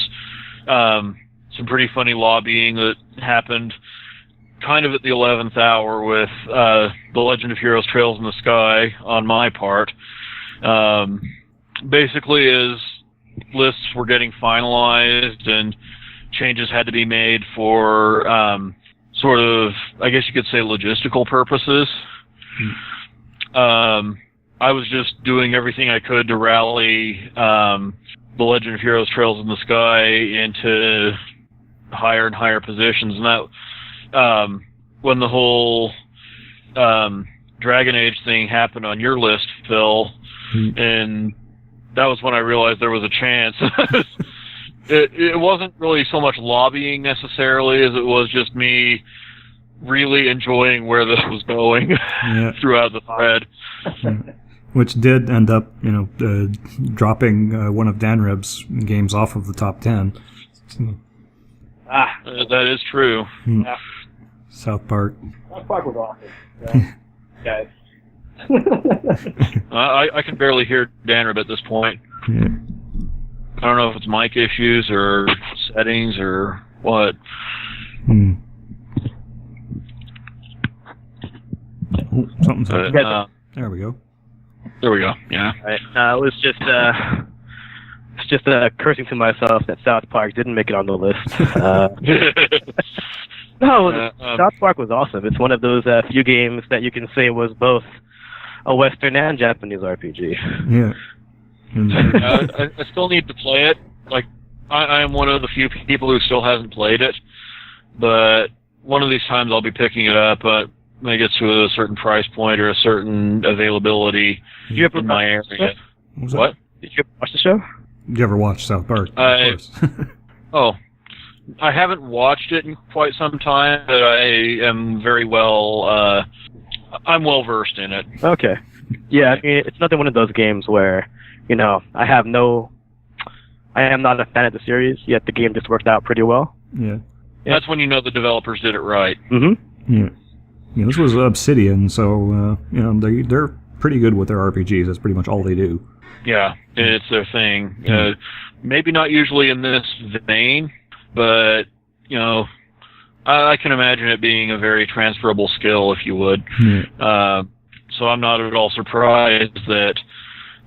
some pretty funny lobbying that happened kind of at the 11th hour with The Legend of Heroes Trails in the Sky on my part. Basically, as lists were getting finalized and changes had to be made for sort of, I guess you could say, logistical purposes. I was just doing everything I could to rally the Legend of Heroes Trails in the Sky into higher and higher positions, and that when the whole Dragon Age thing happened on your list, Phil, and that was when I realized there was a chance. It wasn't really so much lobbying necessarily as it was just me really enjoying where this was going throughout the thread. Which did end up, dropping one of Danreb's games off of the top 10. That is true. Yeah. South Park. South Park was awesome. Guys. I can barely hear Danreb at this point. Yeah. I don't know if it's mic issues or settings or what. Oh, something's happening. There we go. There we go. Yeah. Right. It was just cursing to myself that South Park didn't make it on the list. South Park was awesome. It's one of those few games that you can say was both a Western and Japanese RPG. Yeah. I still need to play it. Like, I am one of the few people who still hasn't played it, but one of these times I'll be picking it up. But when it gets to a certain price point or a certain availability in my area. What? Did you ever watch the show? Did you ever watch South Park? Of course. I haven't watched it in quite some time, but I am very well. I'm well versed in it. Okay. Yeah, I mean, it's another one of those games where, I am not a fan of the series, yet the game just worked out pretty well. Yeah. That's when you know the developers did it right. Mm-hmm. Yeah. Yeah, this was Obsidian, so, they're pretty good with their RPGs. That's pretty much all they do. Yeah, it's their thing. Maybe not usually in this vein, but, I can imagine it being a very transferable skill, if you would. Yeah. So I'm not at all surprised that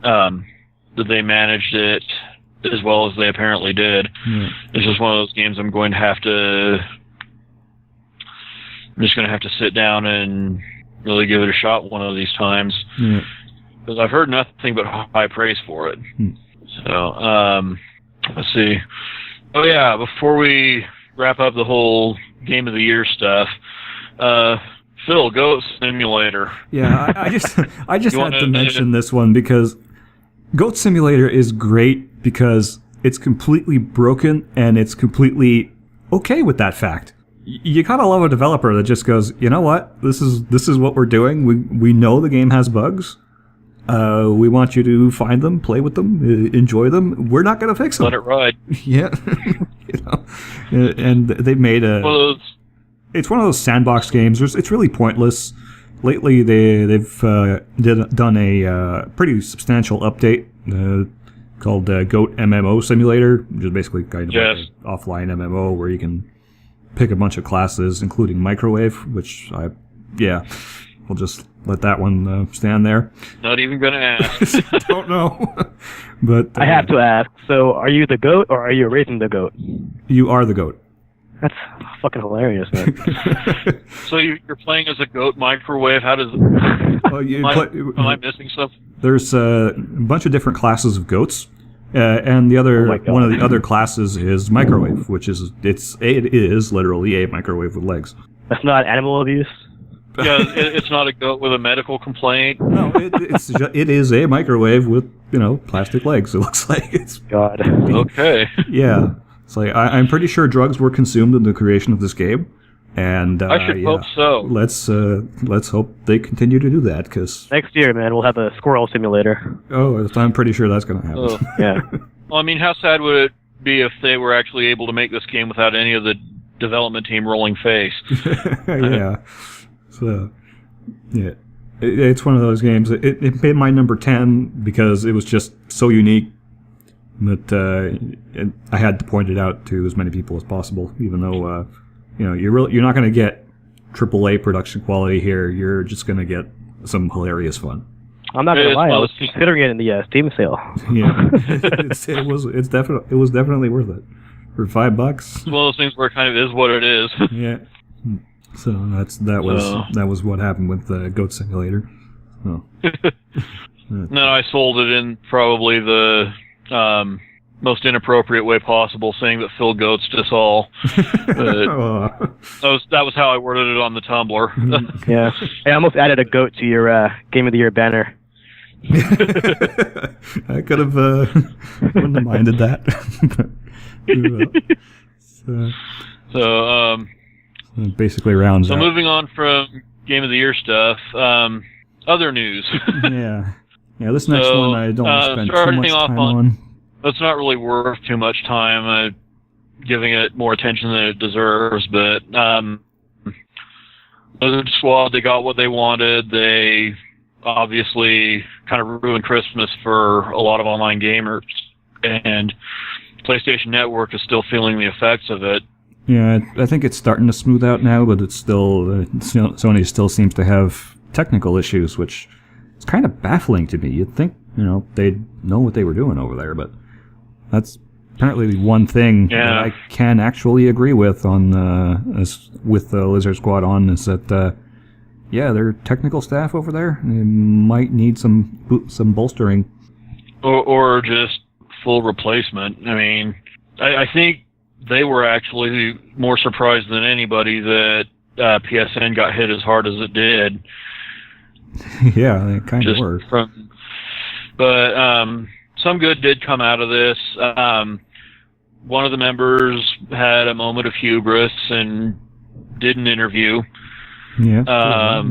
they managed it as well as they apparently did. Yeah. It's just one of those games I'm just going to have to sit down and really give it a shot one of these times. Yeah. Because I've heard nothing but high praise for it. So, let's see. Oh yeah, before we wrap up the whole Game of the Year stuff, Phil, Goat Simulator. Yeah, I just had to mention this one because Goat Simulator is great because it's completely broken and it's completely okay with that fact. You gotta love a developer that just goes, you know what, this is what we're doing. We know the game has bugs. We want you to find them, play with them, enjoy them. We're not gonna fix them. Let it ride. Yeah, and they've made it's one of those sandbox games. It's really pointless. Lately, they've done a pretty substantial update called Goat MMO Simulator, which is basically kind of like an offline MMO where you can pick a bunch of classes, including Microwave, which we'll just let that one stand there. Not even going to ask. Don't know. But I have to ask, so are you the goat or are you raising the goat? You are the goat. That's fucking hilarious, man. So you're playing as a goat Microwave? How does it... am I missing something? There's a bunch of different classes of goats. And the other one of the other classes is Microwave, which is it is literally a microwave with legs. That's not animal abuse. Yeah, it's not a goat with a medical complaint. No, it is a microwave with plastic legs. It looks like it's God. Okay. Yeah, it's like I'm pretty sure drugs were consumed in the creation of this game, and I should hope so. Let's hope they continue to do that because next year, man, we'll have a squirrel simulator. Oh, I'm pretty sure that's going to happen. Yeah. Well, I mean, how sad would it be if they were actually able to make this game without any of the development team rolling face? Yeah. So, yeah, it's one of those games. It made my number 10 because it was just so unique that I had to point it out to as many people as possible. Even though you're not going to get AAA production quality here. You're just going to get some hilarious fun. I'm not gonna lie, I was considering it in the Steam sale. Yeah, it was definitely worth it for $5. It's one of those things where it kind of is what it is. Yeah. So that was what happened with the Goat Simulator. Oh. Then I sold it in probably the most inappropriate way possible, saying that Phil goats us all. But that was how I worded it on the Tumblr. Yeah, I almost added a goat to your Game of the Year banner. I could have wouldn't have minded that. So basically rounds so out. moving on from Game of the Year stuff, other news. Yeah, this next one I don't want to spend too much time on. That's not really worth too much time. Giving it more attention than it deserves, but Lizard Squad, they got what they wanted. They obviously kind of ruined Christmas for a lot of online gamers, and PlayStation Network is still feeling the effects of it. Yeah, I think it's starting to smooth out now, but it's still Sony still seems to have technical issues, which is kind of baffling to me. You'd think they'd know what they were doing over there, but that's apparently one thing that I can actually agree with with the Lizard Squad on is that their technical staff over there might need some bolstering, or just full replacement. I mean, I think they were actually more surprised than anybody that PSN got hit as hard as it did. Yeah, they kind of were. But some good did come out of this. One of the members had a moment of hubris and did an interview. Yeah. Got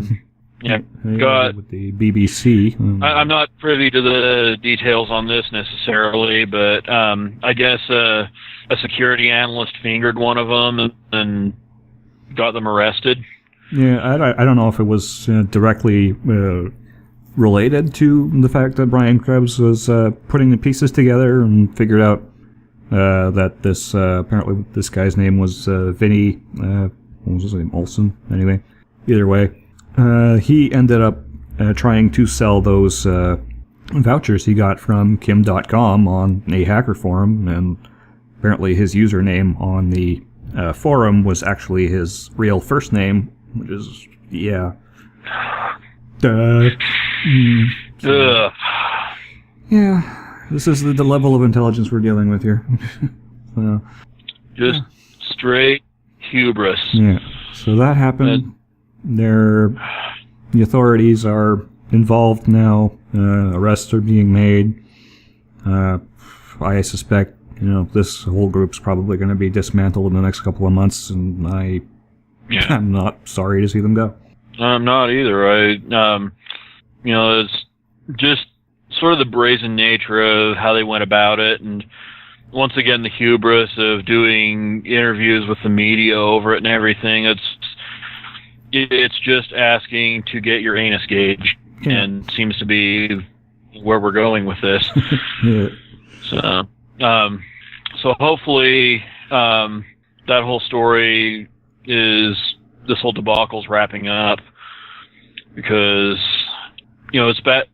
with the BBC. I'm not privy to the details on this necessarily, but I guess a security analyst fingered one of them and got them arrested. Yeah, I don't know if it was directly related to the fact that Brian Krebs was putting the pieces together and figured out that this apparently this guy's name was Vinny. What was his name? Olsen. Anyway, either way, he ended up trying to sell those vouchers he got from Kim.com on a hacker forum, and apparently his username on the forum was actually his real first name, which is yeah. Yeah, this is the level of intelligence we're dealing with here. So, just straight hubris. Yeah. So that happened. The authorities are involved now. Arrests are being made. I suspect this whole group's probably going to be dismantled in the next couple of months, and I'm not sorry to see them go. I'm not either. It's just sort of the brazen nature of how they went about it, and once again the hubris of doing interviews with the media over it and everything. It's just asking to get your anus gauged, and seems to be where we're going with this. Yeah. So hopefully that whole story is this whole debacle's wrapping up, because it's bad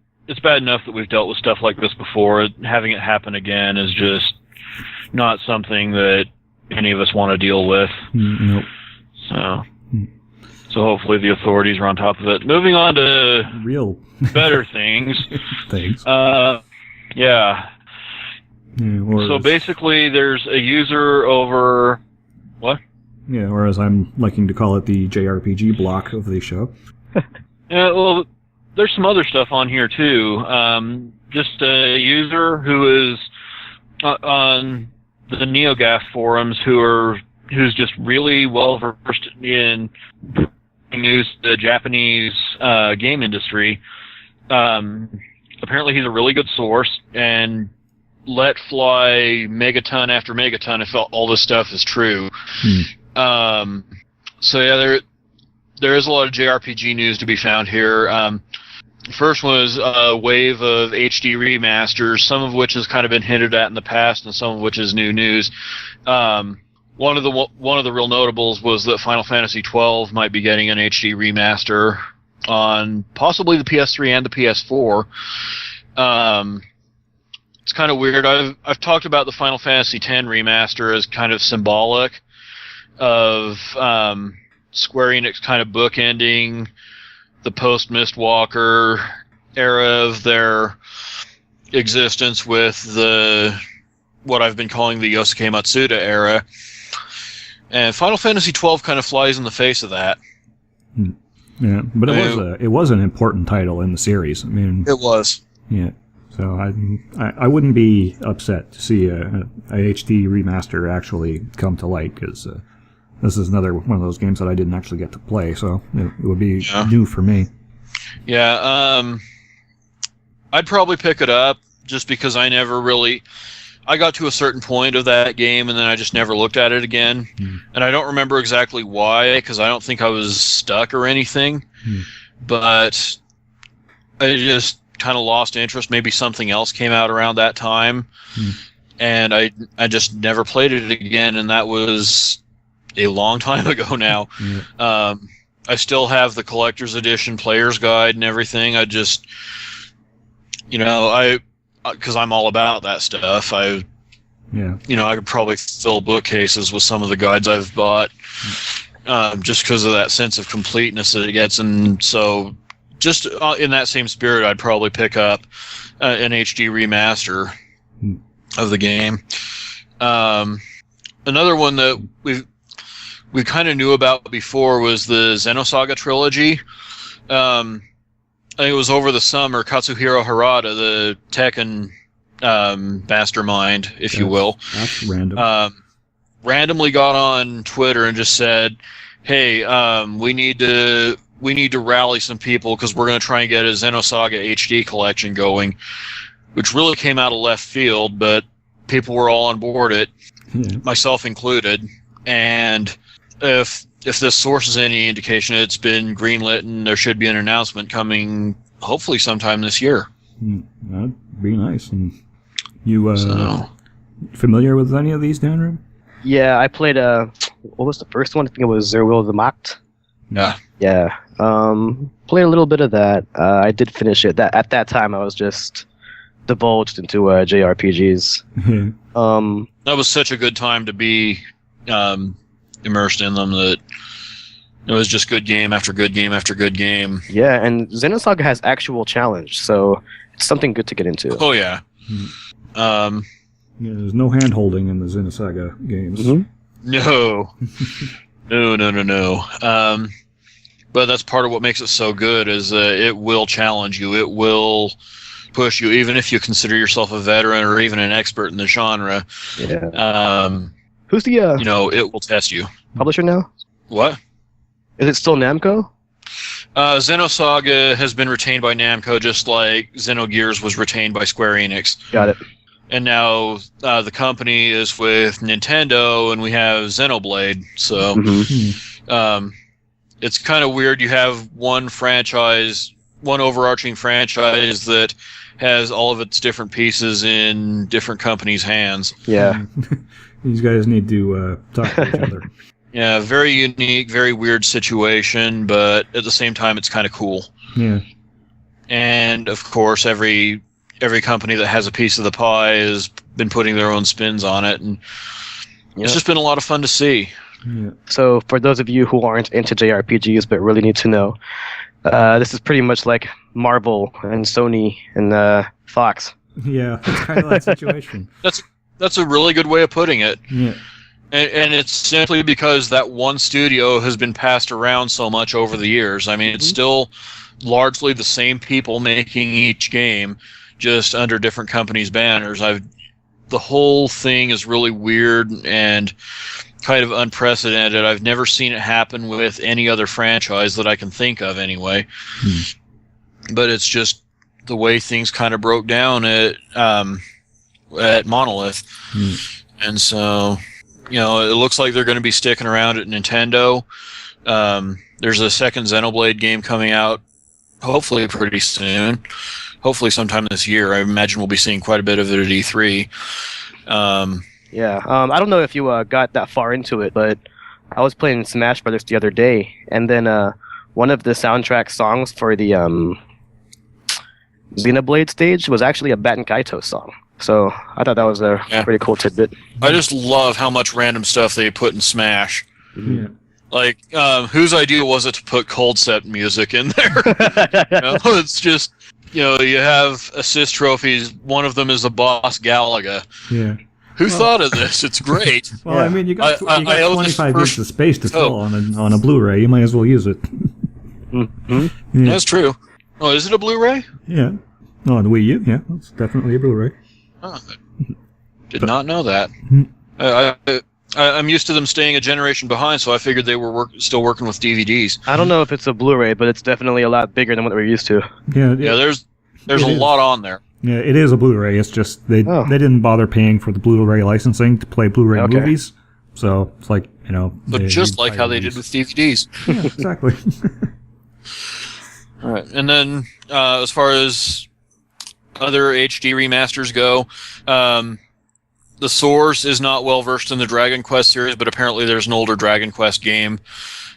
enough that we've dealt with stuff like this before. Having it happen again is just not something that any of us want to deal with. Nope. So hopefully the authorities are on top of it. Moving on to real better things. So basically, there's a user over what? Yeah, or as I'm liking to call it, the JRPG block of the show. Yeah, well, there's some other stuff on here too. Just a user who is on the NeoGAF forums who's just really well versed in news to the Japanese game industry. Apparently, he's a really good source and let fly megaton after megaton if all this stuff is true. So yeah, there is a lot of JRPG news to be found here. First one is a wave of HD remasters, some of which has kind of been hinted at in the past, and some of which is new news. One of the real notables was that Final Fantasy XII might be getting an HD remaster on possibly the PS3 and the PS4. It's kind of weird. I've talked about the Final Fantasy X remaster as kind of symbolic of Square Enix kind of bookending the post-Mistwalker era of their existence with the what I've been calling the Yosuke Matsuda era. And Final Fantasy XII kind of flies in the face of that. Yeah, but it was an important title in the series. I mean, it was. Yeah, so I wouldn't be upset to see a HD remaster actually come to light, because this is another one of those games that I didn't actually get to play, so it would be new for me. Yeah, I'd probably pick it up just because I got to a certain point of that game and then I just never looked at it again. And I don't remember exactly why, because I don't think I was stuck or anything. But I just kind of lost interest. Maybe something else came out around that time. And I just never played it again, and that was a long time ago now. I still have the collector's edition player's guide and everything. I just, because I'm all about that stuff. I could probably fill bookcases with some of the guides I've bought, just because of that sense of completeness that it gets. And so, just in that same spirit, I'd probably pick up an HD remaster of the game. Another one that we kind of knew about before was the Xenosaga trilogy. I think it was over the summer, Katsuhiro Harada, the Tekken mastermind, if you will. That's random. Randomly got on Twitter and just said, "Hey, we need to rally some people because we're going to try and get a Xenosaga HD collection going," which really came out of left field, but people were all on board it, myself included. And if this source is any indication, it's been greenlit, and there should be an announcement coming hopefully sometime this year. That'd be nice. And you familiar with any of these, Danreb? Yeah, I played what was the first one? I think it was Zerwil the Macht. Yeah. Yeah. Played a little bit of that. I did finish it. At that time I was just divulged into JRPGs. That was such a good time to be immersed in them that it was just good game after good game after good game. Yeah, and Xenosaga has actual challenge, so it's something good to get into. Oh yeah. There's no hand-holding in the Xenosaga games. No. No. But that's part of what makes it so good, is it will challenge you. It will push you, even if you consider yourself a veteran or even an expert in the genre. Yeah. Who's the it will test you. Publisher now? What? Is it still Namco? Xenosaga has been retained by Namco, just like Xenogears was retained by Square Enix. Got it. And now the company is with Nintendo, and we have Xenoblade. So it's kind of weird. You have one overarching franchise that has all of its different pieces in different companies' hands. Yeah. These guys need to talk to each other. Yeah, very unique, very weird situation, but at the same time, it's kind of cool. Yeah. And of course, every company that has a piece of the pie has been putting their own spins on it, and it's just been a lot of fun to see. Yeah. So, for those of you who aren't into JRPGs but really need to know, this is pretty much like Marvel and Sony and Fox. Yeah, it's kind of that situation. That's a really good way of putting it. Yeah. And it's simply because that one studio has been passed around so much over the years. I mean, it's still largely the same people making each game, just under different companies' banners. The whole thing is really weird and kind of unprecedented. I've never seen it happen with any other franchise that I can think of, anyway. But it's just the way things kind of broke down at Monolith. And so, it looks like they're going to be sticking around at Nintendo. There's a second Xenoblade game coming out, hopefully pretty soon. Hopefully sometime this year. I imagine we'll be seeing quite a bit of it at E3. I don't know if you got that far into it, but I was playing Smash Brothers the other day, and then one of the soundtrack songs for the Xenoblade stage was actually a Baten Kaito song. So I thought that was a pretty cool tidbit. I just love how much random stuff they put in Smash. Yeah. Like, whose idea was it to put cold set music in there? It's just, you have assist trophies. One of them is the boss Galaga. Yeah. Who thought of this? It's great. Well, I mean, you got I own 25 this gigs of space to fill on a Blu-ray. You might as well use it. Mm-hmm. Yeah. That's true. Oh, is it a Blu-ray? Yeah. No, on the Wii U, yeah. It's definitely a Blu-ray. Oh, did not know that. Hmm. I'm used to them staying a generation behind, so I figured they were still working with DVDs. I don't know if it's a Blu-ray, but it's definitely a lot bigger than what we're used to. Yeah, Yeah, there's a lot on there. Yeah, it is a Blu-ray. It's just they didn't bother paying for the Blu-ray licensing to play Blu-ray movies. So it's like, But just like how they did with DVDs. Yeah, exactly. All right, and then as far as other HD remasters go, the source is not well versed in the Dragon Quest series, but apparently there's an older Dragon Quest game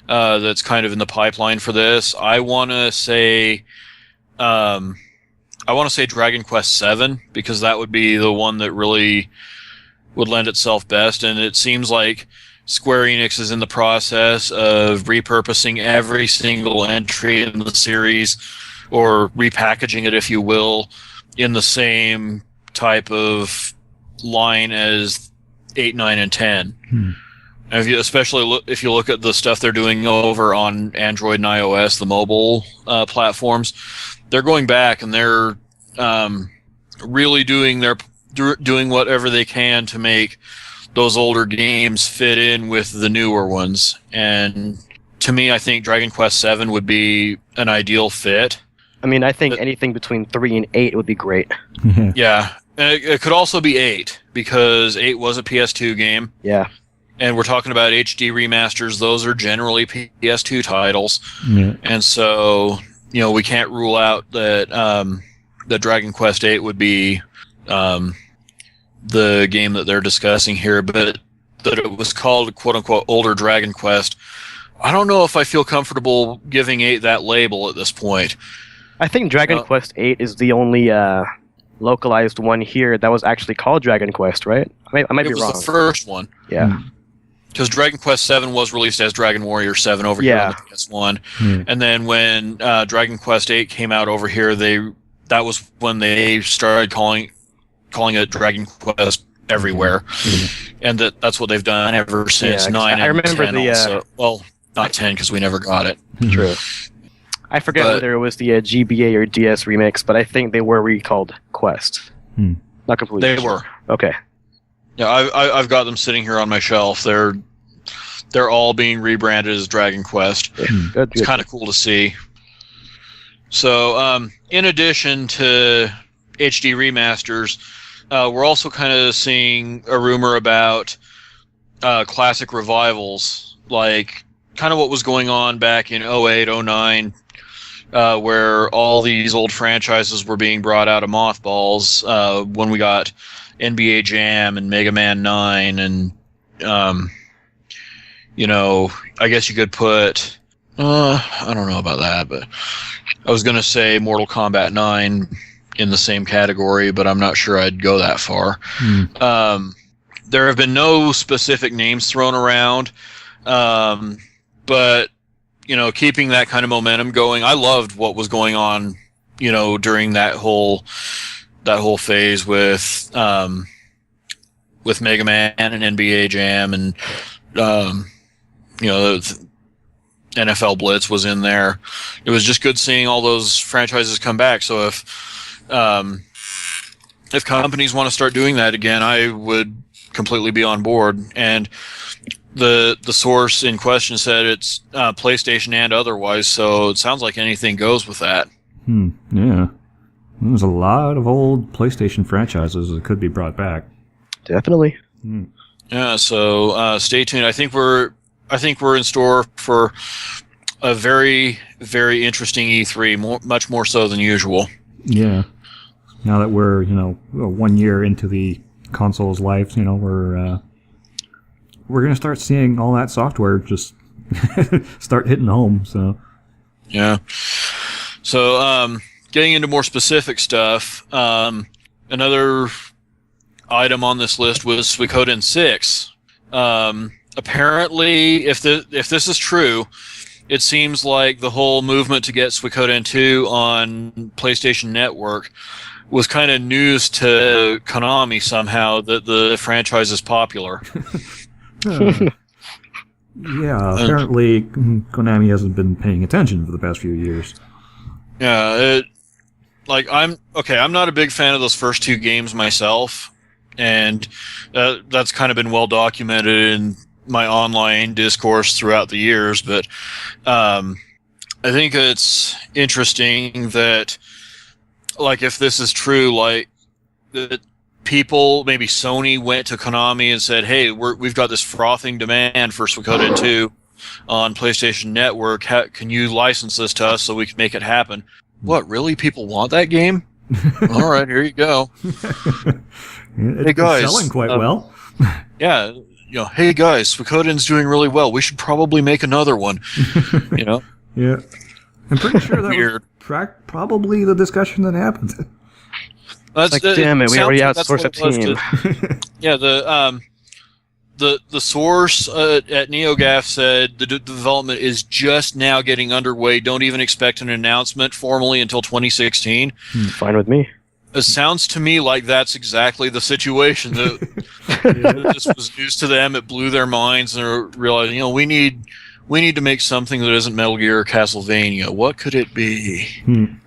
that's kind of in the pipeline for this. I want to say Dragon Quest VII, because that would be the one that really would lend itself best, and it seems like Square Enix is in the process of repurposing every single entry in the series, or repackaging it, if you will, in the same type of line as 8, 9, and 10. And if you look at the stuff they're doing over on Android and iOS, the mobile platforms, they're going back and they're really doing whatever they can to make those older games fit in with the newer ones. And to me, I think Dragon Quest VII would be an ideal fit. I mean, I think anything between 3 and 8 would be great. Yeah. And it could also be 8, because 8 was a PS2 game. Yeah. And we're talking about HD remasters. Those are generally PS2 titles. Yeah. And so, we can't rule out that that Dragon Quest VIII would be the game that they're discussing here, but that it was called, quote-unquote, older Dragon Quest. I don't know if I feel comfortable giving 8 that label at this point. I think Dragon Quest VIII is the only localized one here that was actually called Dragon Quest, right? I might be wrong. It was the first one. Yeah. Because Dragon Quest VII was released as Dragon Warrior 7 over here on the PS1. And then when Dragon Quest VIII came out over here, that was when they started calling it Dragon Quest everywhere. And that's what they've done ever since 9 and 10 also. Well, not 10, because we never got it. True. I forget whether it was the GBA or DS remix, but I think they were recalled Quest. Not completely. They were. Okay. Yeah, I've got them sitting here on my shelf. They're all being rebranded as Dragon Quest. Good. It's kind of cool to see. So, in addition to HD remasters, we're also kind of seeing a rumor about classic revivals, like kind of what was going on back in 08, 09, where all these old franchises were being brought out of mothballs when we got NBA Jam and Mega Man 9, and I guess you could put I don't know about that, but I was going to say Mortal Kombat 9 in the same category, but I'm not sure I'd go that far. There have been no specific names thrown around, but keeping that kind of momentum going. I loved what was going on, during that whole phase with Mega Man and NBA Jam, and NFL Blitz was in there. It was just good seeing all those franchises come back. So if companies want to start doing that again, I would completely be on board. And the source in question said it's PlayStation and otherwise, so it sounds like anything goes with that. Yeah. There's a lot of old PlayStation franchises that could be brought back. Definitely. Yeah, so stay tuned. I think we're in store for a very, very interesting E3, much more so than usual. Yeah. Now that we're 1 year into the console's life, we're going to start seeing all that software just start hitting home. So yeah. So getting into more specific stuff, another item on this list was Suikoden 6. Apparently, if this is true, it seems like the whole movement to get Suikoden 2 on PlayStation Network was kind of news to Konami somehow that the franchise is popular. Yeah, apparently Konami hasn't been paying attention for the past few years. Yeah, I'm not a big fan of those first two games myself, and that's kind of been well documented in my online discourse throughout the years, but I think it's interesting that, like, if this is true, like, that people, maybe Sony went to Konami and said, hey, we've got this frothing demand for Suikoden 2 on PlayStation Network. Can you license this to us so we can make it happen? What, really? People want that game? All right, here you go. Hey guys, selling quite well. Yeah, hey guys, Suikoden's doing really well. We should probably make another one. Yeah, I'm pretty sure that Weird. was probably the discussion that happened. That's damn it, we already outsourced a team. Yeah, the source at NeoGAF said the development is just now getting underway. Don't even expect an announcement formally until 2016. Fine with me. It sounds to me like that's exactly the situation. This was news to them. It blew their minds, and they realized, we need to make something that isn't Metal Gear or Castlevania. What could it be?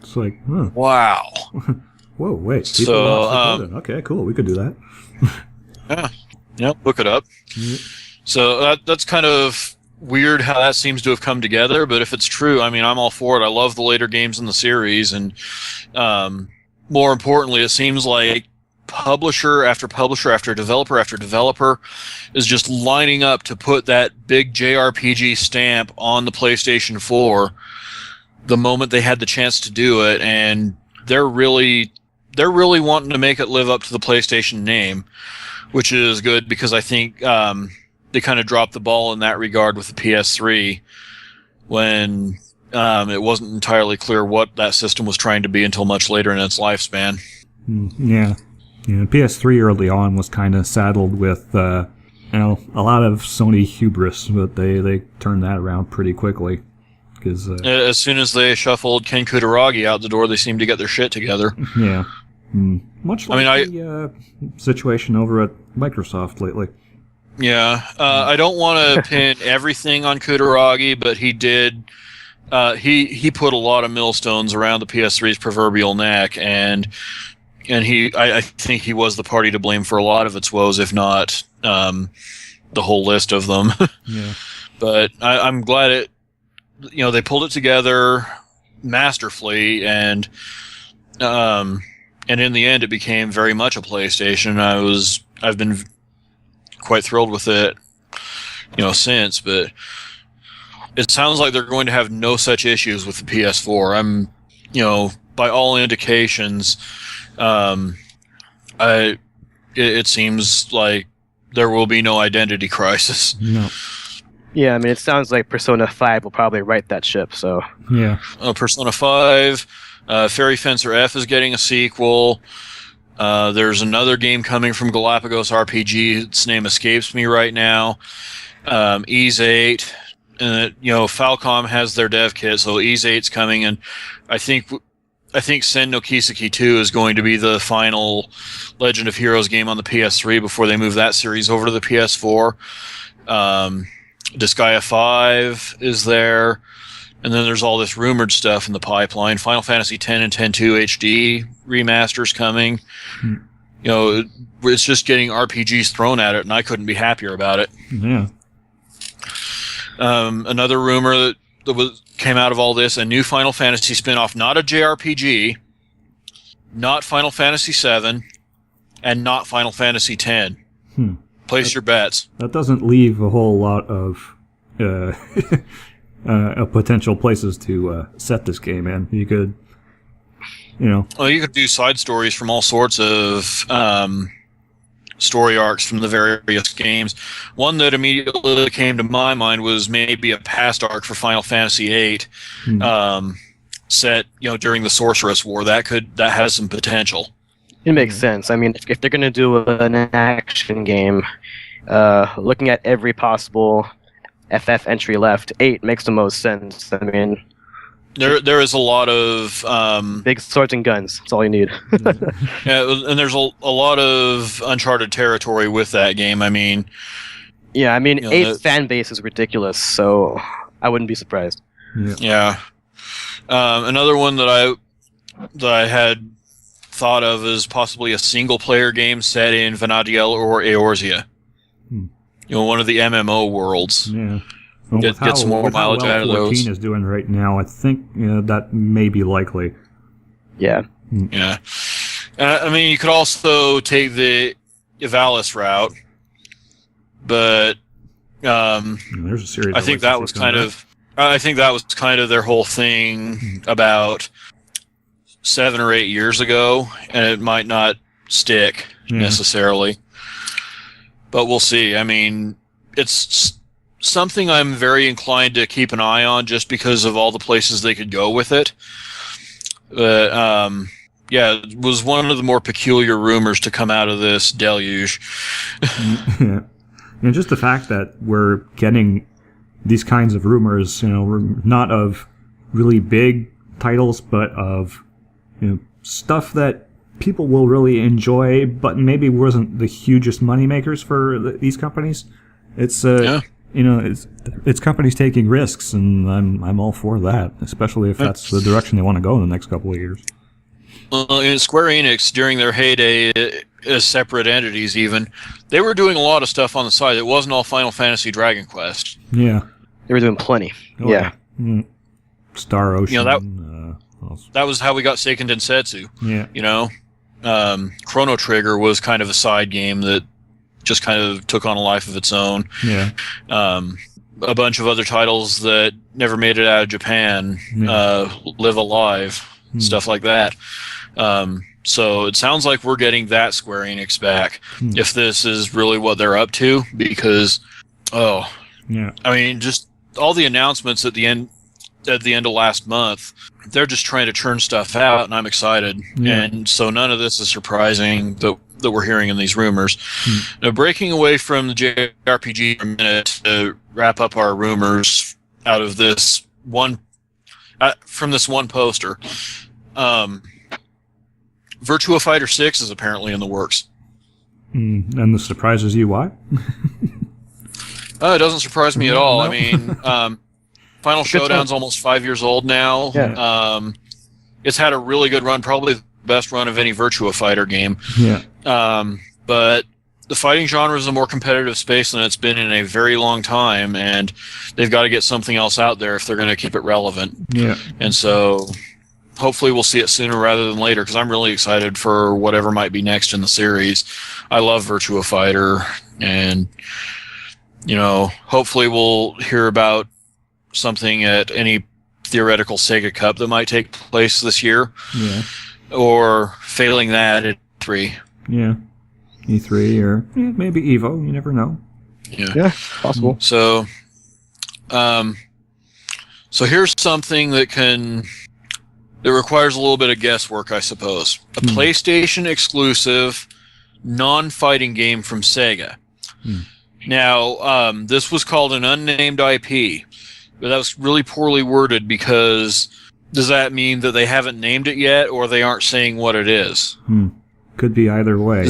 It's like, huh. Wow. Whoa, wait. Okay, cool. We could do that. Yeah, look it up. So that's kind of weird how that seems to have come together, but if it's true, I mean, I'm all for it. I love the later games in the series, and more importantly, it seems like publisher after publisher after developer is just lining up to put that big JRPG stamp on the PlayStation 4 the moment they had the chance to do it, and they're really wanting to make it live up to the PlayStation name, which is good because I think they kind of dropped the ball in that regard with the PS3 when it wasn't entirely clear what that system was trying to be until much later in its lifespan. Yeah. PS3 early on was kind of saddled with a lot of Sony hubris, but they turned that around pretty quickly. As soon as they shuffled Ken Kutaragi out the door, they seemed to get their shit together. Yeah. Much like the situation over at Microsoft lately. Yeah. I don't want to pin everything on Kutaragi, but he did. He put a lot of millstones around the PS3's proverbial neck, and I think he was the party to blame for a lot of its woes, if not the whole list of them. Yeah. But I'm glad they pulled it together masterfully, and in the end, it became very much a PlayStation. I've been quite thrilled with it, since. But it sounds like they're going to have no such issues with the PS4. By all indications, it seems like there will be no identity crisis. No. Yeah, I mean, it sounds like Persona 5 will probably right that ship, so... Yeah. Persona 5, Fairy Fencer F is getting a sequel. There's another game coming from Galapagos RPG. Its name escapes me right now. Ease 8. Falcom has their dev kit, so Ease 8's coming, and I think Sen no Kiseki 2 is going to be the final Legend of Heroes game on the PS3 before they move that series over to the PS4. Disgaea 5 is there, and then there's all this rumored stuff in the pipeline. Final Fantasy X and X-2 HD remasters coming. It's just getting RPGs thrown at it, and I couldn't be happier about it. Yeah. Another rumor that came out of all this, a new Final Fantasy spin-off, not a JRPG, not Final Fantasy VII, and not Final Fantasy X. Place your bets. That doesn't leave a whole lot of potential places to set this game in. You could, Well, you could do side stories from all sorts of story arcs from the various games. One that immediately came to my mind was maybe a past arc for Final Fantasy VIII, set during the Sorceress War. That has some potential. It makes sense. I mean, if they're going to do an action game, looking at every possible FF entry left, 8 makes the most sense. I mean, there is a lot of Big swords and guns. That's all you need. yeah, and there's a lot of uncharted territory with that game. I mean, Yeah, I mean, You know, 8's fan base is ridiculous, so I wouldn't be surprised. yeah. Another one that I had thought of is possibly a single player game set in Vanadiel or Eorzea. You know, one of the MMO worlds. Yeah. Well, Get some more mileage out of those. 14 is doing right now, I think that may be likely. Yeah. Yeah. I mean, you could also take the Evalis route, but There's a series. I think that was kind of their whole thing about 7 or 8 years ago, and it might not stick necessarily. But we'll see. I mean, it's something I'm very inclined to keep an eye on just because of all the places they could go with it. But yeah, it was one of the more peculiar rumors to come out of this deluge. Yeah. And just the fact that we're getting these kinds of rumors, not of really big titles, but of stuff that people will really enjoy, but maybe wasn't the hugest moneymakers for these companies. It's it's companies taking risks, and I'm all for that, especially if that's the direction they want to go in the next couple of years. In Square Enix, during their heyday as separate entities even, they were doing a lot of stuff on the side. It wasn't all Final Fantasy Dragon Quest. Yeah. They were doing plenty. Oh, yeah. Star Ocean. That was how we got Seiken Densetsu. Yeah. Chrono Trigger was kind of a side game that just kind of took on a life of its own. Yeah. A bunch of other titles that never made it out of Japan, Live Alive, stuff like that. So it sounds like we're getting that Square Enix back, if this is really what they're up to, because, I mean, just all the announcements at the end of last month, they're just trying to churn stuff out, and I'm excited. Yeah. And so none of this is surprising that we're hearing in these rumors. Now, breaking away from the JRPG for a minute to wrap up our rumors out of this one, from this one poster, Virtua Fighter 6 is apparently in the works. And this surprises you, why? It doesn't surprise me at all. No. I mean, Final Showdown's almost 5 years old now. Yeah. It's had a really good run, probably the best run of any Virtua Fighter game. Yeah. But the fighting genre is a more competitive space than it's been in a very long time, and they've got to get something else out there if they're going to keep it relevant. Yeah. And so hopefully we'll see it sooner rather than later, because I'm really excited for whatever might be next in the series. I love Virtua Fighter, and hopefully we'll hear about something at any theoretical Sega Cup that might take place this year. Yeah. Or failing that at E3. Yeah. E3 or maybe Evo, you never know. Yeah, possible. So here's something that requires a little bit of guesswork, I suppose. A PlayStation exclusive non-fighting game from Sega. Now, this was called an unnamed IP, but that was really poorly worded, because does that mean that they haven't named it yet, or they aren't saying what it is? Could be either way.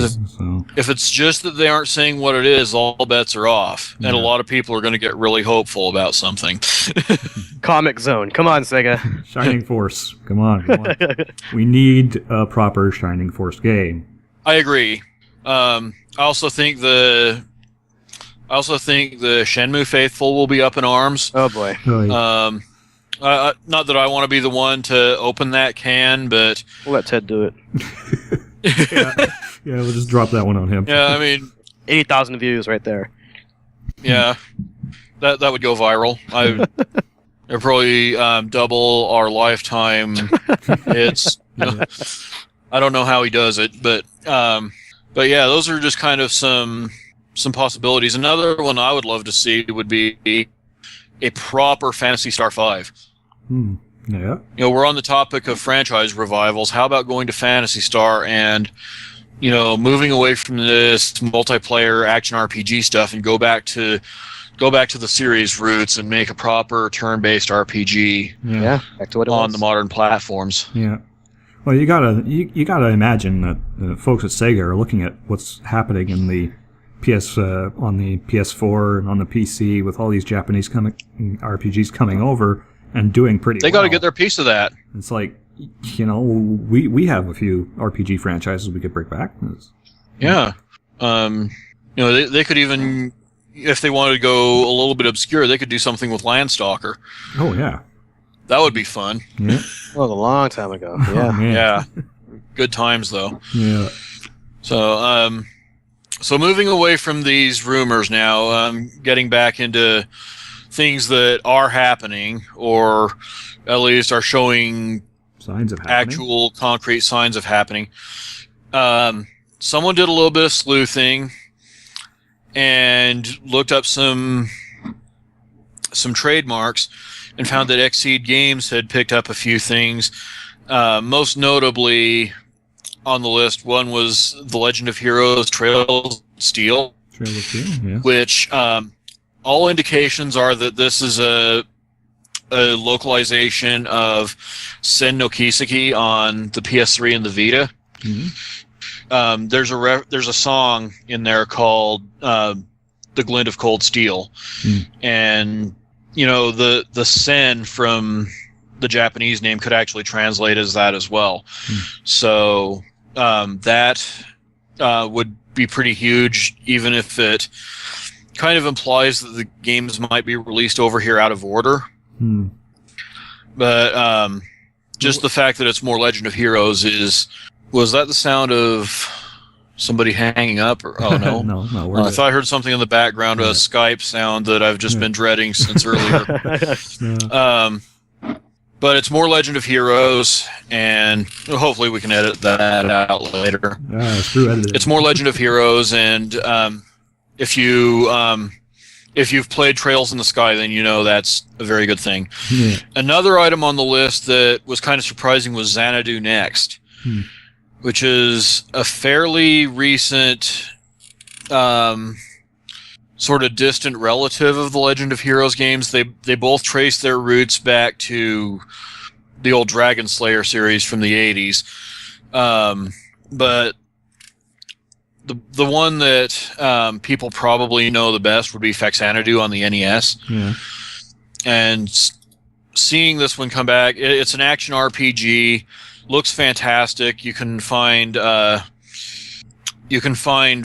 If it's just that they aren't saying what it is, all bets are off, and a lot of people are going to get really hopeful about something. Comic Zone. Come on, Sega. Shining Force. Come on. We need a proper Shining Force game. I agree. I also think the Shenmue faithful will be up in arms. Oh boy. Not that I want to be the one to open that can, but we'll let Ted do it. Yeah, we'll just drop that one on him. Yeah, I mean, 80,000 views right there. Yeah, that would go viral. It'd probably double our lifetime hits. I don't know how he does it, but yeah, those are just kind of some possibilities. Another one I would love to see would be a proper Phantasy Star 5. Yeah. We're on the topic of franchise revivals. How about going to Phantasy Star and moving away from this multiplayer action RPG stuff and go back to the series roots and make a proper turn-based RPG. Yeah, back to what it was. On the modern platforms. Yeah. Well, you gotta imagine that folks at Sega are looking at what's happening in the on the PS4 and on the PC with all these Japanese RPGs coming over and doing pretty. They got to get their piece of that. It's like, we have a few RPG franchises we could bring back. Yeah. They could even, if they wanted to go a little bit obscure, they could do something with Landstalker. Oh yeah. That would be fun. Yeah. That was a long time ago. Yeah. Oh, yeah. Good times though. Yeah. So moving away from these rumors now, getting back into things that are happening, or at least are showing signs of happening. Actual concrete signs of happening. Someone did a little bit of sleuthing and looked up some trademarks and found that Xseed Games had picked up a few things. Most notably on the list, one was The Legend of Heroes Trails of Steel, yeah. which all indications are that this is a localization of Sen no Kiseki on the PS3 and the Vita. Mm-hmm. There's a song in there called "The Glint of Cold Steel," and the Sen from the Japanese name could actually translate as that as well. So that would be pretty huge, even if it kind of implies that the games might be released over here out of order. But just the fact that it's more Legend of Heroes was that the sound of somebody hanging up? Or, oh no, no. I thought I heard something in the background, a Skype sound that I've just been dreading since earlier. But it's more Legend of Heroes, and hopefully we can edit that out later. It's more Legend of Heroes, and if you've played Trails in the Sky, then you know that's a very good thing. Yeah. Another item on the list that was kind of surprising was Xanadu Next, which is a fairly recent sort of distant relative of the Legend of Heroes games. They both trace their roots back to the old Dragon Slayer series from the 80s. But the one that people probably know the best would be Faxanadu on the NES. Yeah. And seeing this one come back, it's an action RPG, looks fantastic. You can find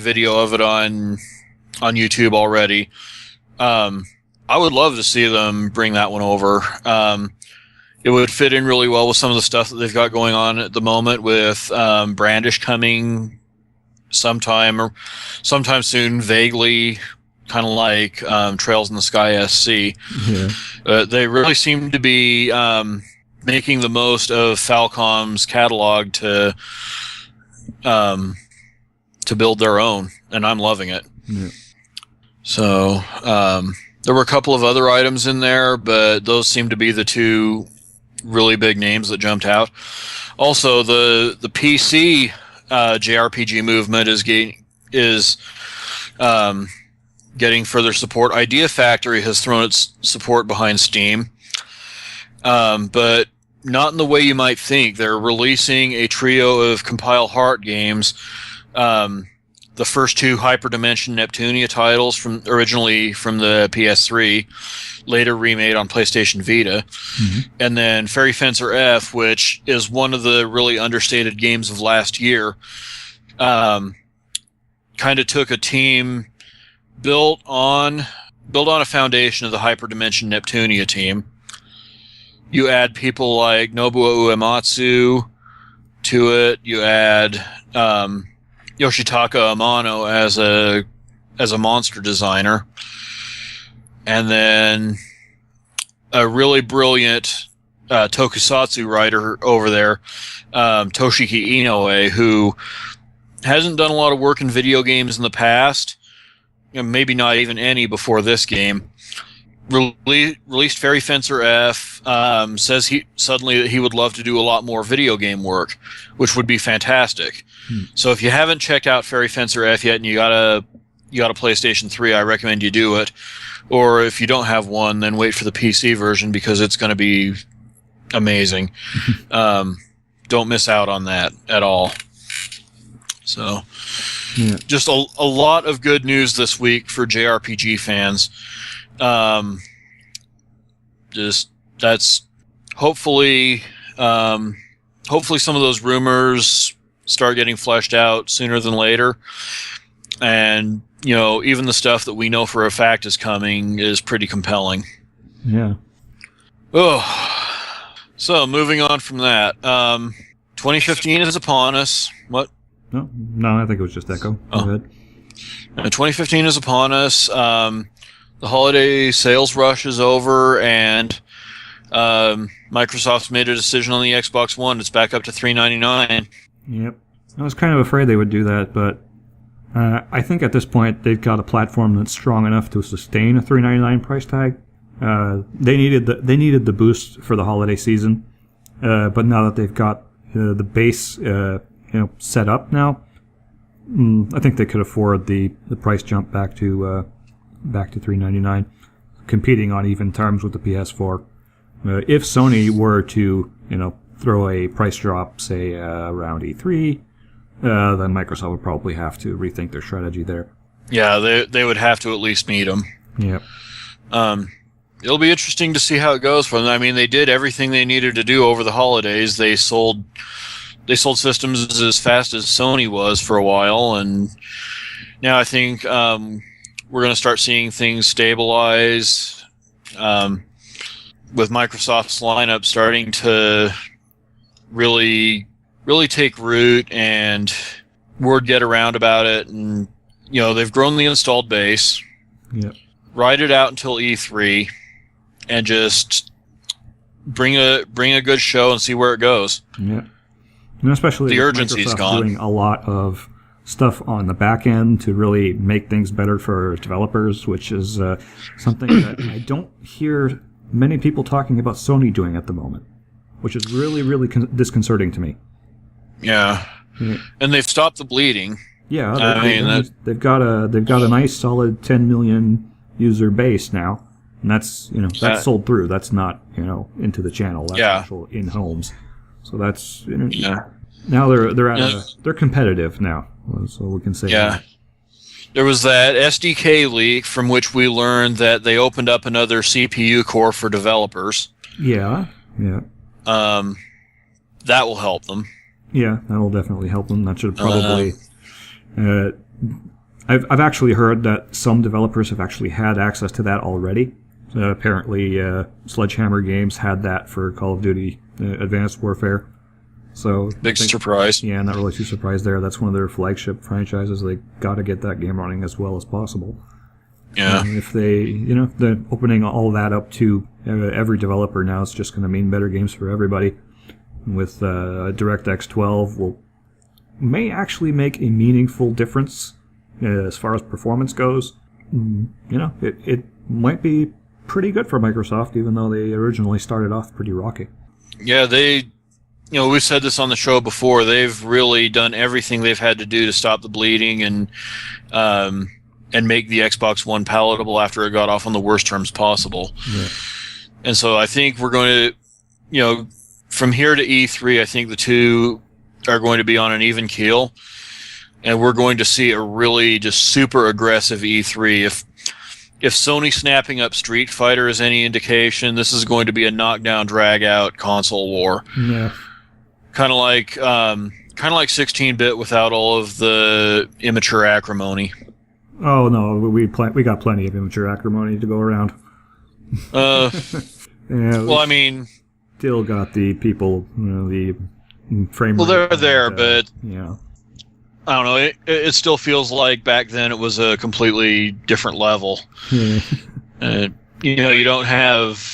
video of it on YouTube already. I would love to see them bring that one over. It would fit in really well with some of the stuff that they've got going on at the moment, with Brandish coming sometime soon, vaguely, kind of like Trails in the Sky SC. Yeah. They really seem to be making the most of Falcom's catalog to build their own, and I'm loving it. Yeah. So there were a couple of other items in there, but those seem to be the two really big names that jumped out. Also, the PC JRPG movement is getting further support. Idea Factory has thrown its support behind Steam, but not in the way you might think. They're releasing a trio of Compile Heart games. The first two Hyperdimension Neptunia titles originally from the PS3, later remade on PlayStation Vita. And then Fairy Fencer F, which is one of the really understated games of last year. Kind of took a team built on a foundation of the Hyperdimension Neptunia team. You add people like Nobuo Uematsu to it. You add Yoshitaka Amano as a monster designer, and then a really brilliant tokusatsu writer over there, Toshiki Inoue, who hasn't done a lot of work in video games in the past, maybe not even any before this game, released Fairy Fencer F. Says that he would love to do a lot more video game work, which would be fantastic. So if you haven't checked out Fairy Fencer F yet, and you got a PlayStation 3, I recommend you do it. Or if you don't have one, then wait for the PC version because it's going to be amazing. Don't miss out on that at all. So, just a lot of good news this week for JRPG fans. That's hopefully some of those rumors start getting fleshed out sooner than later, and even the stuff that we know for a fact is coming is pretty compelling. Yeah. So moving on from that, 2015 is upon us. What? No, I think it was just Echo. Go ahead. 2015 is upon us. The holiday sales rush is over, and Microsoft's made a decision on the Xbox One. It's back up to $399. Yep. I was kind of afraid they would do that, but I think at this point they've got a platform that's strong enough to sustain a $399 price tag. They needed the boost for the holiday season, but now that they've got the base set up now, I think they could afford the price jump back to $399, competing on even terms with the PS4. If Sony were to throw a price drop, say around E3, then Microsoft would probably have to rethink their strategy there. Yeah, they would have to at least meet them. Yep. It'll be interesting to see how it goes for them. I mean, they did everything they needed to do over the holidays. They sold systems as fast as Sony was for a while, and now I think we're going to start seeing things stabilize with Microsoft's lineup starting to really take root and word get around about it. And they've grown the installed base. Yep. Ride it out until E3 and just bring a good show and see where it goes. Yeah. And especially the urgency's Microsoft gone. Doing a lot of stuff on the back end to really make things better for developers, which is something that I don't hear many people talking about Sony doing at the moment, which is really, really disconcerting to me. Yeah. And they've stopped the bleeding. Yeah, they've got a nice solid 10 million user base now, and that's sold through. That's not into the channel. That's actual in homes. So that's now they're competitive now. So we can say that. There was that SDK leak from which we learned that they opened up another CPU core for developers. Yeah. That will help them. Yeah, that'll definitely help them. That should probably. I've actually heard that some developers have actually had access to that already. Apparently, Sledgehammer Games had that for Call of Duty Advanced Warfare. So big surprise. Yeah, not really too surprised there. That's one of their flagship franchises. They got to get that game running as well as possible. Yeah. And if they're opening all that up to every developer now, it's just going to mean better games for everybody. With DirectX 12 may actually make a meaningful difference as far as performance goes. It might be pretty good for Microsoft, even though they originally started off pretty rocky. Yeah, we've said this on the show before. They've really done everything they've had to do to stop the bleeding and make the Xbox One palatable after it got off on the worst terms possible. Yeah. And so I think we're going to, from here to E3, I think the two are going to be on an even keel, and we're going to see a really just super aggressive E3. If Sony snapping up Street Fighter is any indication, this is going to be a knockdown, drag-out console war. Yeah. Kind of like 16-bit without all of the immature acrimony. Oh no, we got plenty of immature acrimony to go around. Yeah, well, I mean, still got the people, the frame. Well, they're there, but yeah, I don't know. It still feels like back then it was a completely different level. Yeah. You don't have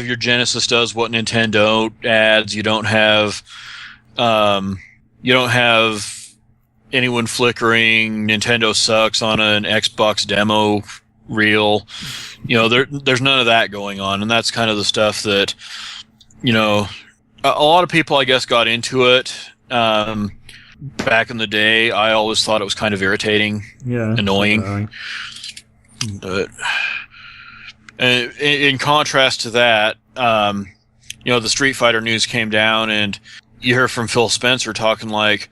your Genesis does what Nintendo adds. You don't have anyone flickering Nintendo sucks on an Xbox demo reel. There's none of that going on, and that's kind of the stuff that a lot of people, I guess, got into it back in the day. I always thought it was kind of irritating, annoying. But in contrast to that, the Street Fighter news came down, and you hear from Phil Spencer talking like,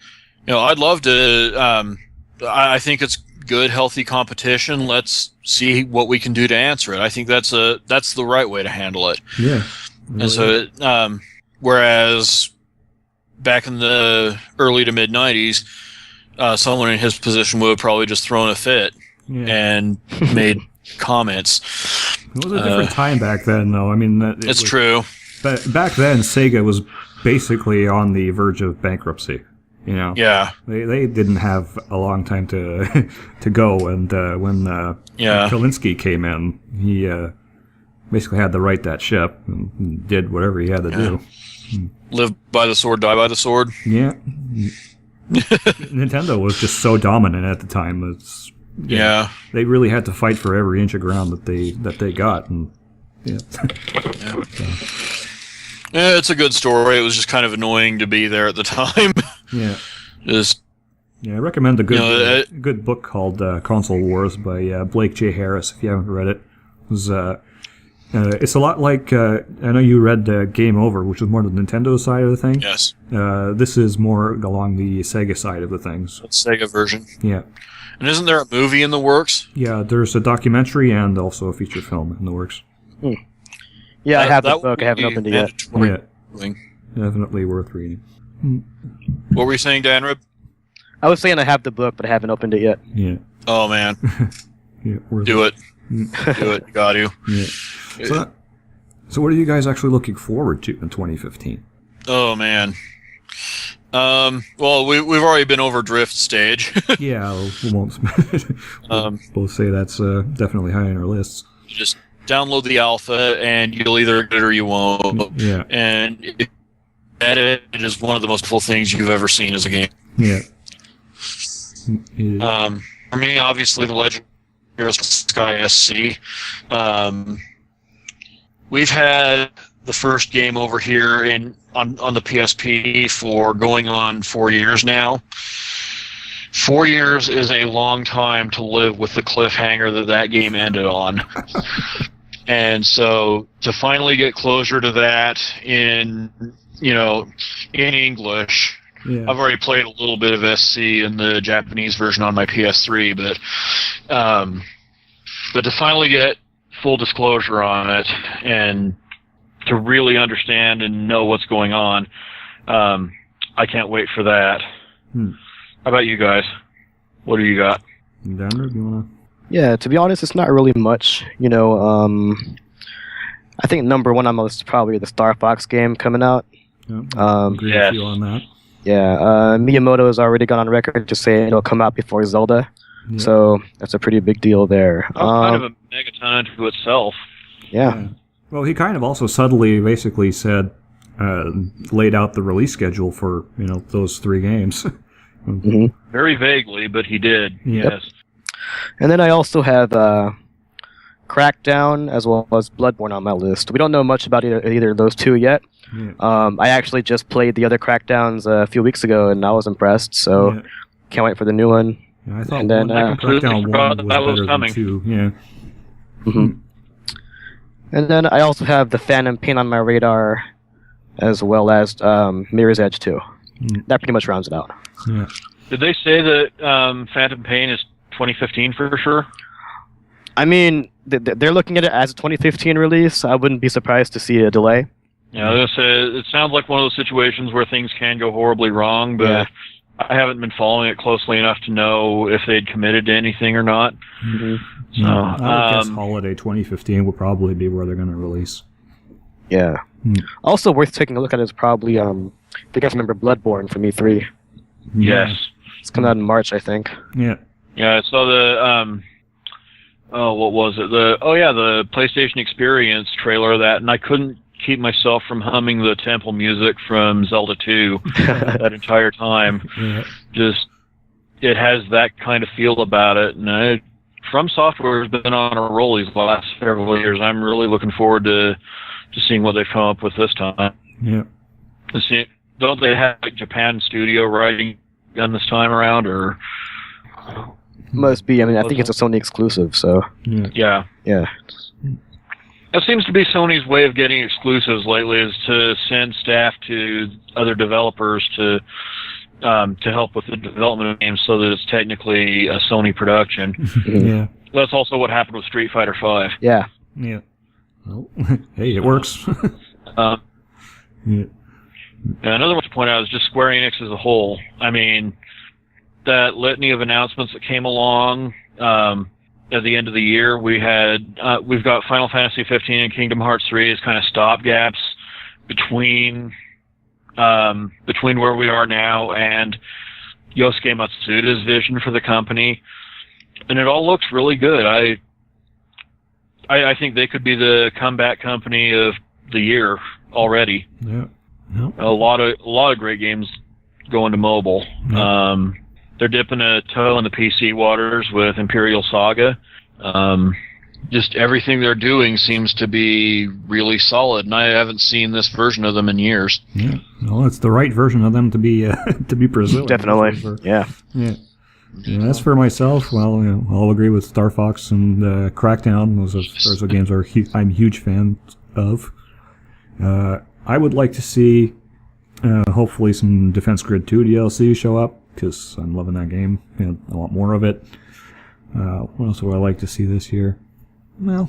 I'd love to. I think it's good, healthy competition. Let's see what we can do to answer it. I think that's the right way to handle it. Yeah. Really. And so, whereas back in the early to mid '90s, someone in his position would have probably just thrown a fit and made comments. It was a different time back then, though. I mean, it's true. But back then, Sega was basically on the verge of bankruptcy. Yeah. They didn't have a long time to go, and when Kalinske came in, he basically had to right that ship and did whatever he had to do. Live by the sword, die by the sword. Yeah. Nintendo was just so dominant at the time. They really had to fight for every inch of ground that they got, and it's a good story. It was just kind of annoying to be there at the time. I recommend a good book called Console Wars by Blake J. Harris. If you haven't read it, it's a lot like I know you read Game Over, which was more the Nintendo side of the thing. Yes. This is more along the Sega side of the things. The Sega version. Yeah. And isn't there a movie in the works? Yeah, there's a documentary and also a feature film in the works. Yeah, I have the book. I haven't opened it yet. Yeah. Definitely worth reading. What were you saying, Danreb? I was saying I have the book, but I haven't opened it yet. Yeah. Oh, man. Do it. Do it. Got to. Yeah. So what are you guys actually looking forward to in 2015? Oh, man. Well, we've already been over Drift stage. Yeah, we won't. We'll both say that's definitely high on our lists. Just download the alpha, and you'll either get it or you won't. Yeah. And it is one of the most cool things you've ever seen as a game. Yeah. For me, obviously, the Legend of Heroes Sky SC. We've had the first game over here on the PSP for going on 4 years now. 4 years is a long time to live with the cliffhanger that game ended on. And so to finally get closure to that in English, I've already played a little bit of SC in the Japanese version on my PS3, but to finally get full disclosure on it and to really understand and know what's going on, I can't wait for that. How about you guys? What do you got? Danreb, you wanna? Yeah, to be honest, it's not really much. I think number one on my list is probably the Star Fox game coming out. Agree with you on that. Yeah, Miyamoto has already gone on record to say it'll come out before Zelda. Yeah. So that's a pretty big deal there. Kind of a megaton unto itself. Yeah. Well, he kind of also subtly basically said, laid out the release schedule for, those three games. Mm-hmm. Very vaguely, but he did. Yeah. Yes. And then I also have Crackdown as well as Bloodborne on my list. We don't know much about either of those two yet. Yeah. I actually just played the other Crackdowns a few weeks ago, and I was impressed. So can't wait for the new one. Yeah, I thought Crackdown 1 was better than 2. Yeah. Mm-hmm. And then I also have the Phantom Pain on my radar, as well as Mirror's Edge 2. That pretty much rounds it out. Yeah. Did they say that Phantom Pain is 2015 for sure? I mean, they're looking at it as a 2015 release. I wouldn't be surprised to see a delay. Yeah, I was gonna say, it sounds like one of those situations where things can go horribly wrong, but I haven't been following it closely enough to know if they'd committed to anything or not. Mm-hmm. So, I would guess holiday 2015 will probably be where they're going to release. Yeah. Also worth taking a look at is probably, I think I remember Bloodborne from E3. Yes. It's coming out in March, I think. Yeah. Yeah, I saw the, what was it? The PlayStation Experience trailer of that, and I couldn't keep myself from humming the temple music from Zelda 2 that entire time. Yeah. Just it has that kind of feel about it. And From Software has been on a roll these last several years. I'm really looking forward to seeing what they've come up with this time. Yeah. Don't they have like Japan Studio writing on this time around, or? Must be. I mean, I think it's a Sony exclusive, so. Yeah. Yeah. It seems to be Sony's way of getting exclusives lately is to send staff to other developers to help with the development of games so that it's technically a Sony production. Yeah. That's also what happened with Street Fighter V. Yeah. Yeah. Well, hey, it works. Yeah. Another one to point out is just Square Enix as a whole. I mean, that litany of announcements that came along at the end of the year, we've got Final Fantasy 15 and Kingdom Hearts 3 as kind of stopgaps between where we are now and Yosuke Matsuda's vision for the company, and it all looks really good. I think they could be the comeback company of the year already. Yeah. Yep. A lot of great games going to mobile. Yep. They're dipping a toe in the PC waters with Imperial Saga. Just everything they're doing seems to be really solid, and I haven't seen this version of them in years. Yeah. Well, it's the right version of them to be pursuing. Definitely. Yeah. Yeah. And as for myself, well, I'll agree with Star Fox and Crackdown. Those are games I'm a huge fan of. I would like to see, hopefully, some Defense Grid 2 DLC show up, because I'm loving that game, and I want more of it. What else would I like to see this year? Well,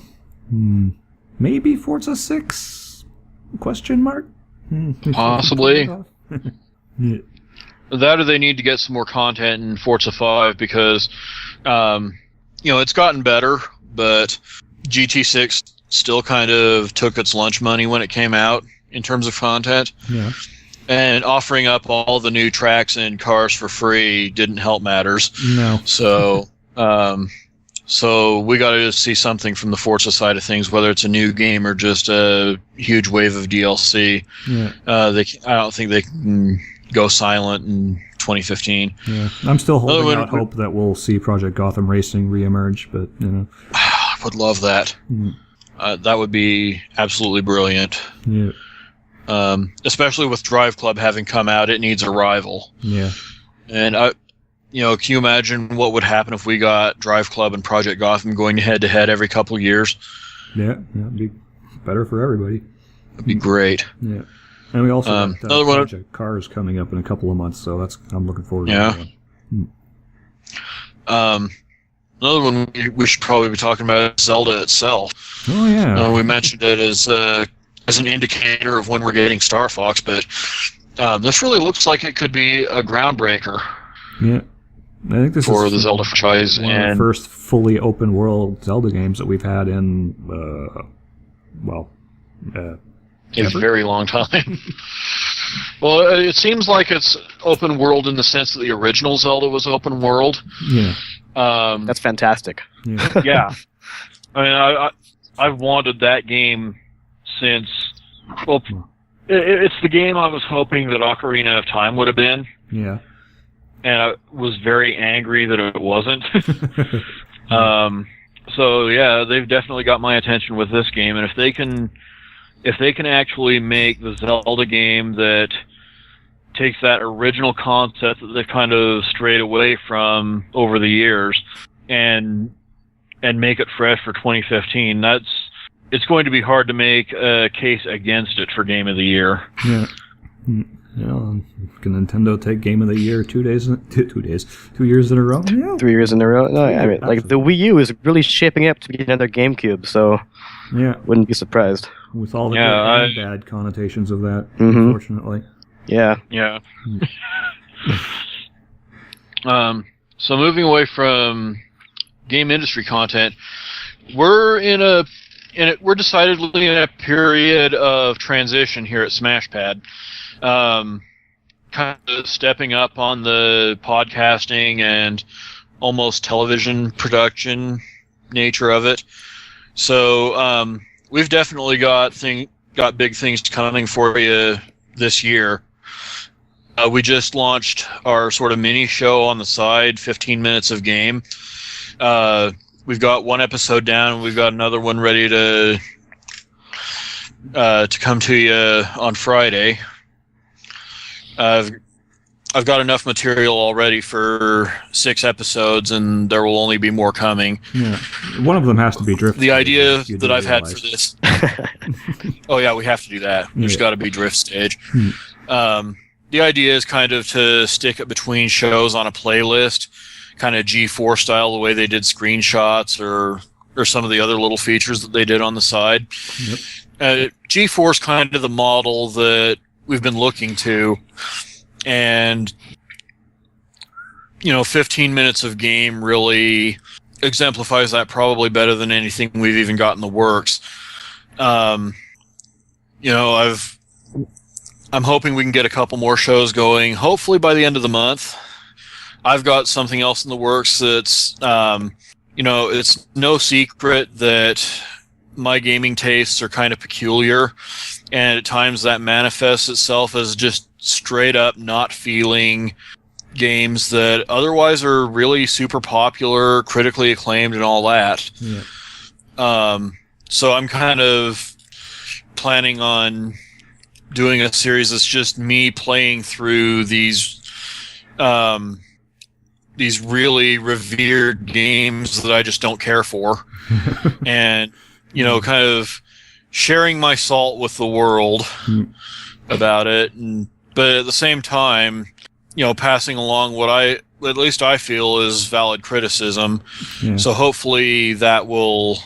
maybe Forza 6? Question mark? Possibly. Yeah. That or they need to get some more content in Forza 5 because, it's gotten better, but GT6 still kind of took its lunch money when it came out in terms of content. Yeah. And offering up all the new tracks and cars for free didn't help matters. No. So, so we got to see something from the Forza side of things, whether it's a new game or just a huge wave of DLC. Yeah. I don't think they can go silent in 2015. Yeah. I'm still holding out hope that we'll see Project Gotham Racing reemerge, but I would love that. That would be absolutely brilliant. Yeah. Especially with Drive Club having come out, it needs a rival. Yeah. And can you imagine what would happen if we got Drive Club and Project Gotham going head to head every couple of years? Yeah, it'd be better for everybody. It'd be great. Yeah. And we also got another Project Cars coming up in a couple of months, so I'm looking forward to that one. Another one we should probably be talking about is Zelda itself. Oh yeah. We mentioned it as an indicator of when we're getting Star Fox, but this really looks like it could be a groundbreaker. Yeah. I think this for is the Zelda franchise one of the first fully open world Zelda games that we've had in a very long time. Well, it seems like it's open world in the sense that the original Zelda was open world. Yeah. That's fantastic. Yeah. Yeah. I mean, I've wanted that game since. Well, it's the game I was hoping that Ocarina of Time would have been. Yeah. And I was very angry that it wasn't. So yeah, they've definitely got my attention with this game, and if they can actually make the Zelda game that takes that original concept that they've kind of strayed away from over the years and make it fresh for 2015, it's going to be hard to make a case against it for Game of the Year. Yeah. Can Nintendo take Game of the Year 2 years in a row? Yeah. 3 years in a row? No, I mean, like, the Wii U is really shaping up to be another GameCube, so yeah, wouldn't be surprised. With all the good and bad connotations of that, unfortunately. Yeah. Yeah. So moving away from game industry content, we're we're decidedly in a period of transition here at SmashPad. Kind of stepping up on the podcasting and almost television production nature of it. So we've definitely got big things coming for you this year. we just launched our sort of mini show on the side, 15 minutes of game. We've got one episode down. We've got another one ready to come to you on Friday. I've got enough material already for 6 episodes, and there will only be more coming. Yeah, one of them has to be drift. The idea that I've had for this. Oh yeah, we have to do that. There's got to be drift stage. The idea is kind of to stick it between shows on a playlist, kind of G4 style, the way they did screenshots or some of the other little features that they did on the side. Yep. G4 is kind of the model that we've been looking to, and 15 minutes of game really exemplifies that probably better than anything we've even got in the works. I'm hoping we can get a couple more shows going, hopefully by the end of the month. I've got something else in the works that's, it's no secret that my gaming tastes are kind of peculiar, and at times that manifests itself as just straight up not feeling games that otherwise are really super popular, critically acclaimed, and all that. Yeah. So I'm kind of planning on doing a series that's just me playing through these really revered games that I just don't care for, and kind of sharing my salt with the world about it, but at the same time, passing along what at least I feel is valid criticism. Yeah. So hopefully that will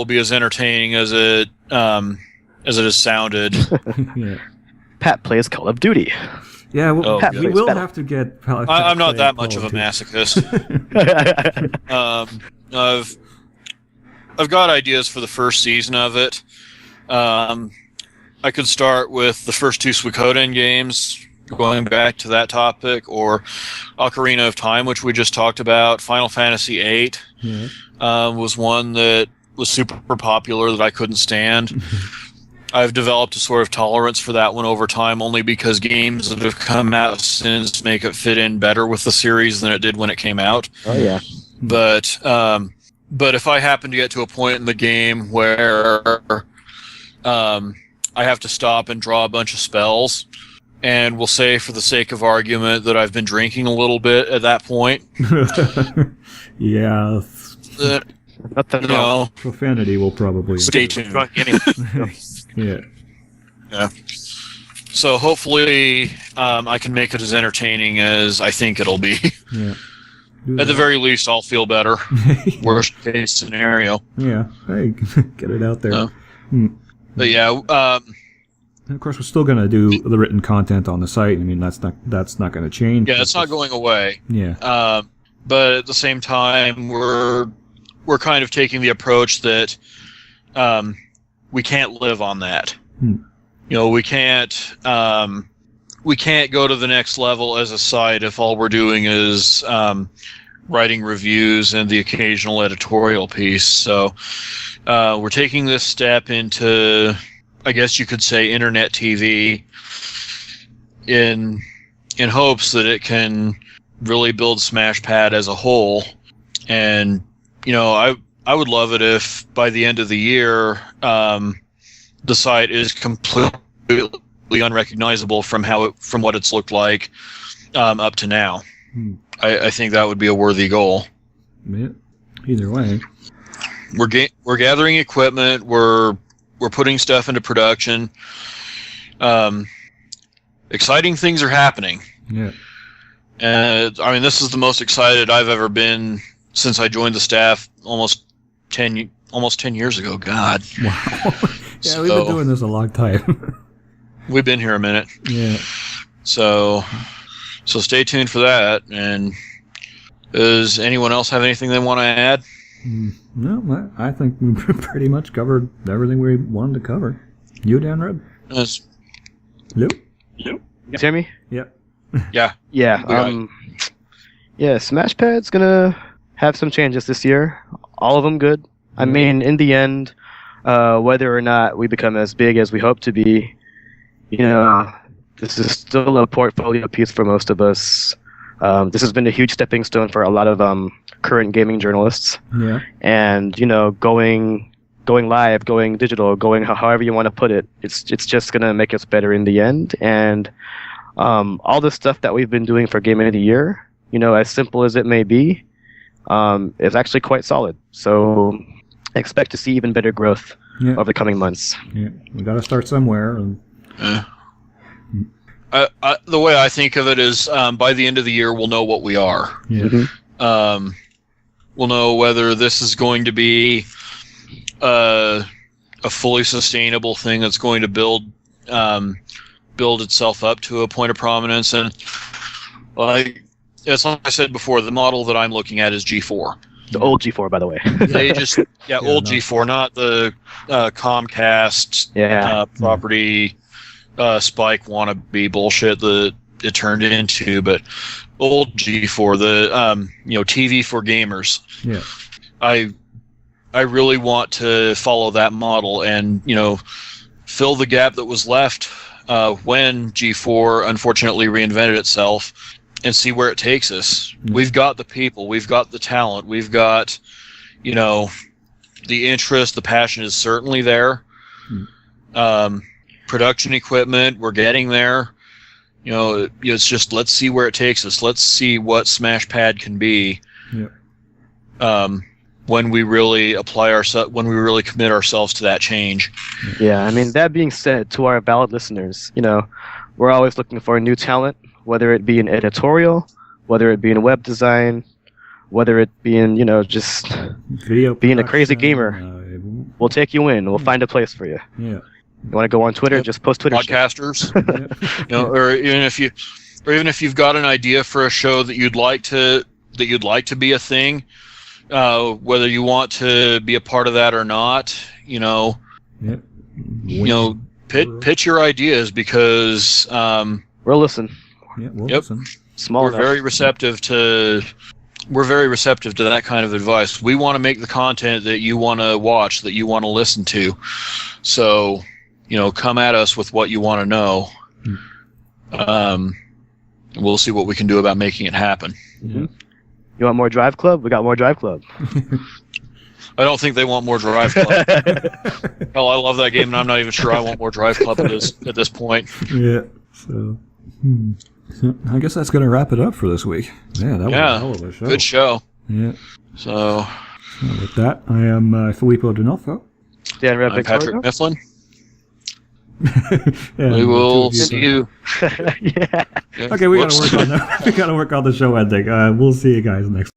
be as entertaining as it has sounded. Yeah. Pat plays Call of Duty. Yeah, we will have to get. I'm not that much of a masochist. I've got ideas for the first season of it. I could start with the first 2 Suikoden games, going back to that topic, or Ocarina of Time, which we just talked about. Final Fantasy VIII was one that was super popular that I couldn't stand. I've developed a sort of tolerance for that one over time, only because games that have come out since make it fit in better with the series than it did when it came out. Oh yeah. But if I happen to get to a point in the game where I have to stop and draw a bunch of spells, and we'll say for the sake of argument that I've been drinking a little bit at that point. Yeah. Profanity will probably stay tuned. Yeah. So hopefully I can make it as entertaining as I think it'll be. Yeah. At the very least, I'll feel better. Worst case scenario. Yeah. Hey, get it out there. But yeah. And of course, we're still going to do the written content on the site. I mean, that's not going to change. Yeah, it's not going away. Yeah. But at the same time, we're kind of taking the approach that we can't live on that. We can't go to the next level as a site if all we're doing is writing reviews and the occasional editorial piece. So we're taking this step into, I guess you could say, internet TV in hopes that it can really build SmashPad as a whole. And I would love it if by the end of the year the site is completely unrecognizable from what it's looked like up to now. I think that would be a worthy goal. Yeah. Either way, we're gathering equipment. We're putting stuff into production. Exciting things are happening. Yeah. This is the most excited I've ever been since I joined the staff almost 10 years ago. God. Wow. Yeah, we've been doing this a long time. We've been here a minute. Yeah. So stay tuned for that. And does anyone else have anything they want to add? No, I think we pretty much covered everything we wanted to cover. You, Danreb? Yes. Hello? You hear me? Yep. Yeah. Yeah. Yeah, SmashPad's gonna have some changes this year. All of them good. I mean, in the end, whether or not we become as big as we hope to be, This is still a portfolio piece for most of us. This has been a huge stepping stone for a lot of current gaming journalists. Yeah. And going live, going digital, going however you want to put it, it's just gonna make us better in the end. And all the stuff that we've been doing for Game of the Year, as simple as it may be, is actually quite solid. So expect to see even better growth over the coming months. Yeah, we got to start somewhere. And... the way I think of it is, by the end of the year, we'll know what we are. Yeah. Mm-hmm. We'll know whether this is going to be a fully sustainable thing that's going to build itself up to a point of prominence. And it's like I said before, the model that I'm looking at is G4. The old G4, by the way. They just old G4, not the Comcast property Spike wannabe bullshit that it turned into, but old G4, the TV for gamers. Yeah. I really want to follow that model and fill the gap that was left when G4 unfortunately reinvented itself, and see where it takes us. Mm. We've got the people, we've got the talent, we've got the interest, the passion is certainly there. Mm. Production equipment, we're getting there. It's just, let's see where it takes us. Let's see what SmashPad can be. Yeah. When we really when we really commit ourselves to that change. Yeah, I mean, that being said, to our valid listeners, we're always looking for new talent, whether it be in editorial, whether it be in web design, whether it be in, just video being a crazy gamer. We'll take you in. We'll find a place for you. Yeah. You want to go on Twitter? Just post Twitter. Podcasters, or even if you've got an idea for a show that you'd like to be a thing, whether you want to be a part of that or not, pitch your ideas, because we'll listen. Yeah, we'll listen. We're very receptive to that kind of advice. We want to make the content that you want to watch, that you want to listen to. So, come at us with what you want to know. We'll see what we can do about making it happen. Mm-hmm. You want more Drive Club? We got more Drive Club. I don't think they want more Drive Club. Hell, I love that game, and I'm not even sure I want more Drive Club at this point. Yeah. So I guess that's going to wrap it up for this week. Yeah, that was a hell of a show. Good show. Yeah. So with that, I am Filippo Danreb. Danreb I'm Patrick Victorio. Mifflin. We will see you. Yeah. Okay, we got to work on that. We got to work on the show ending. We'll see you guys next.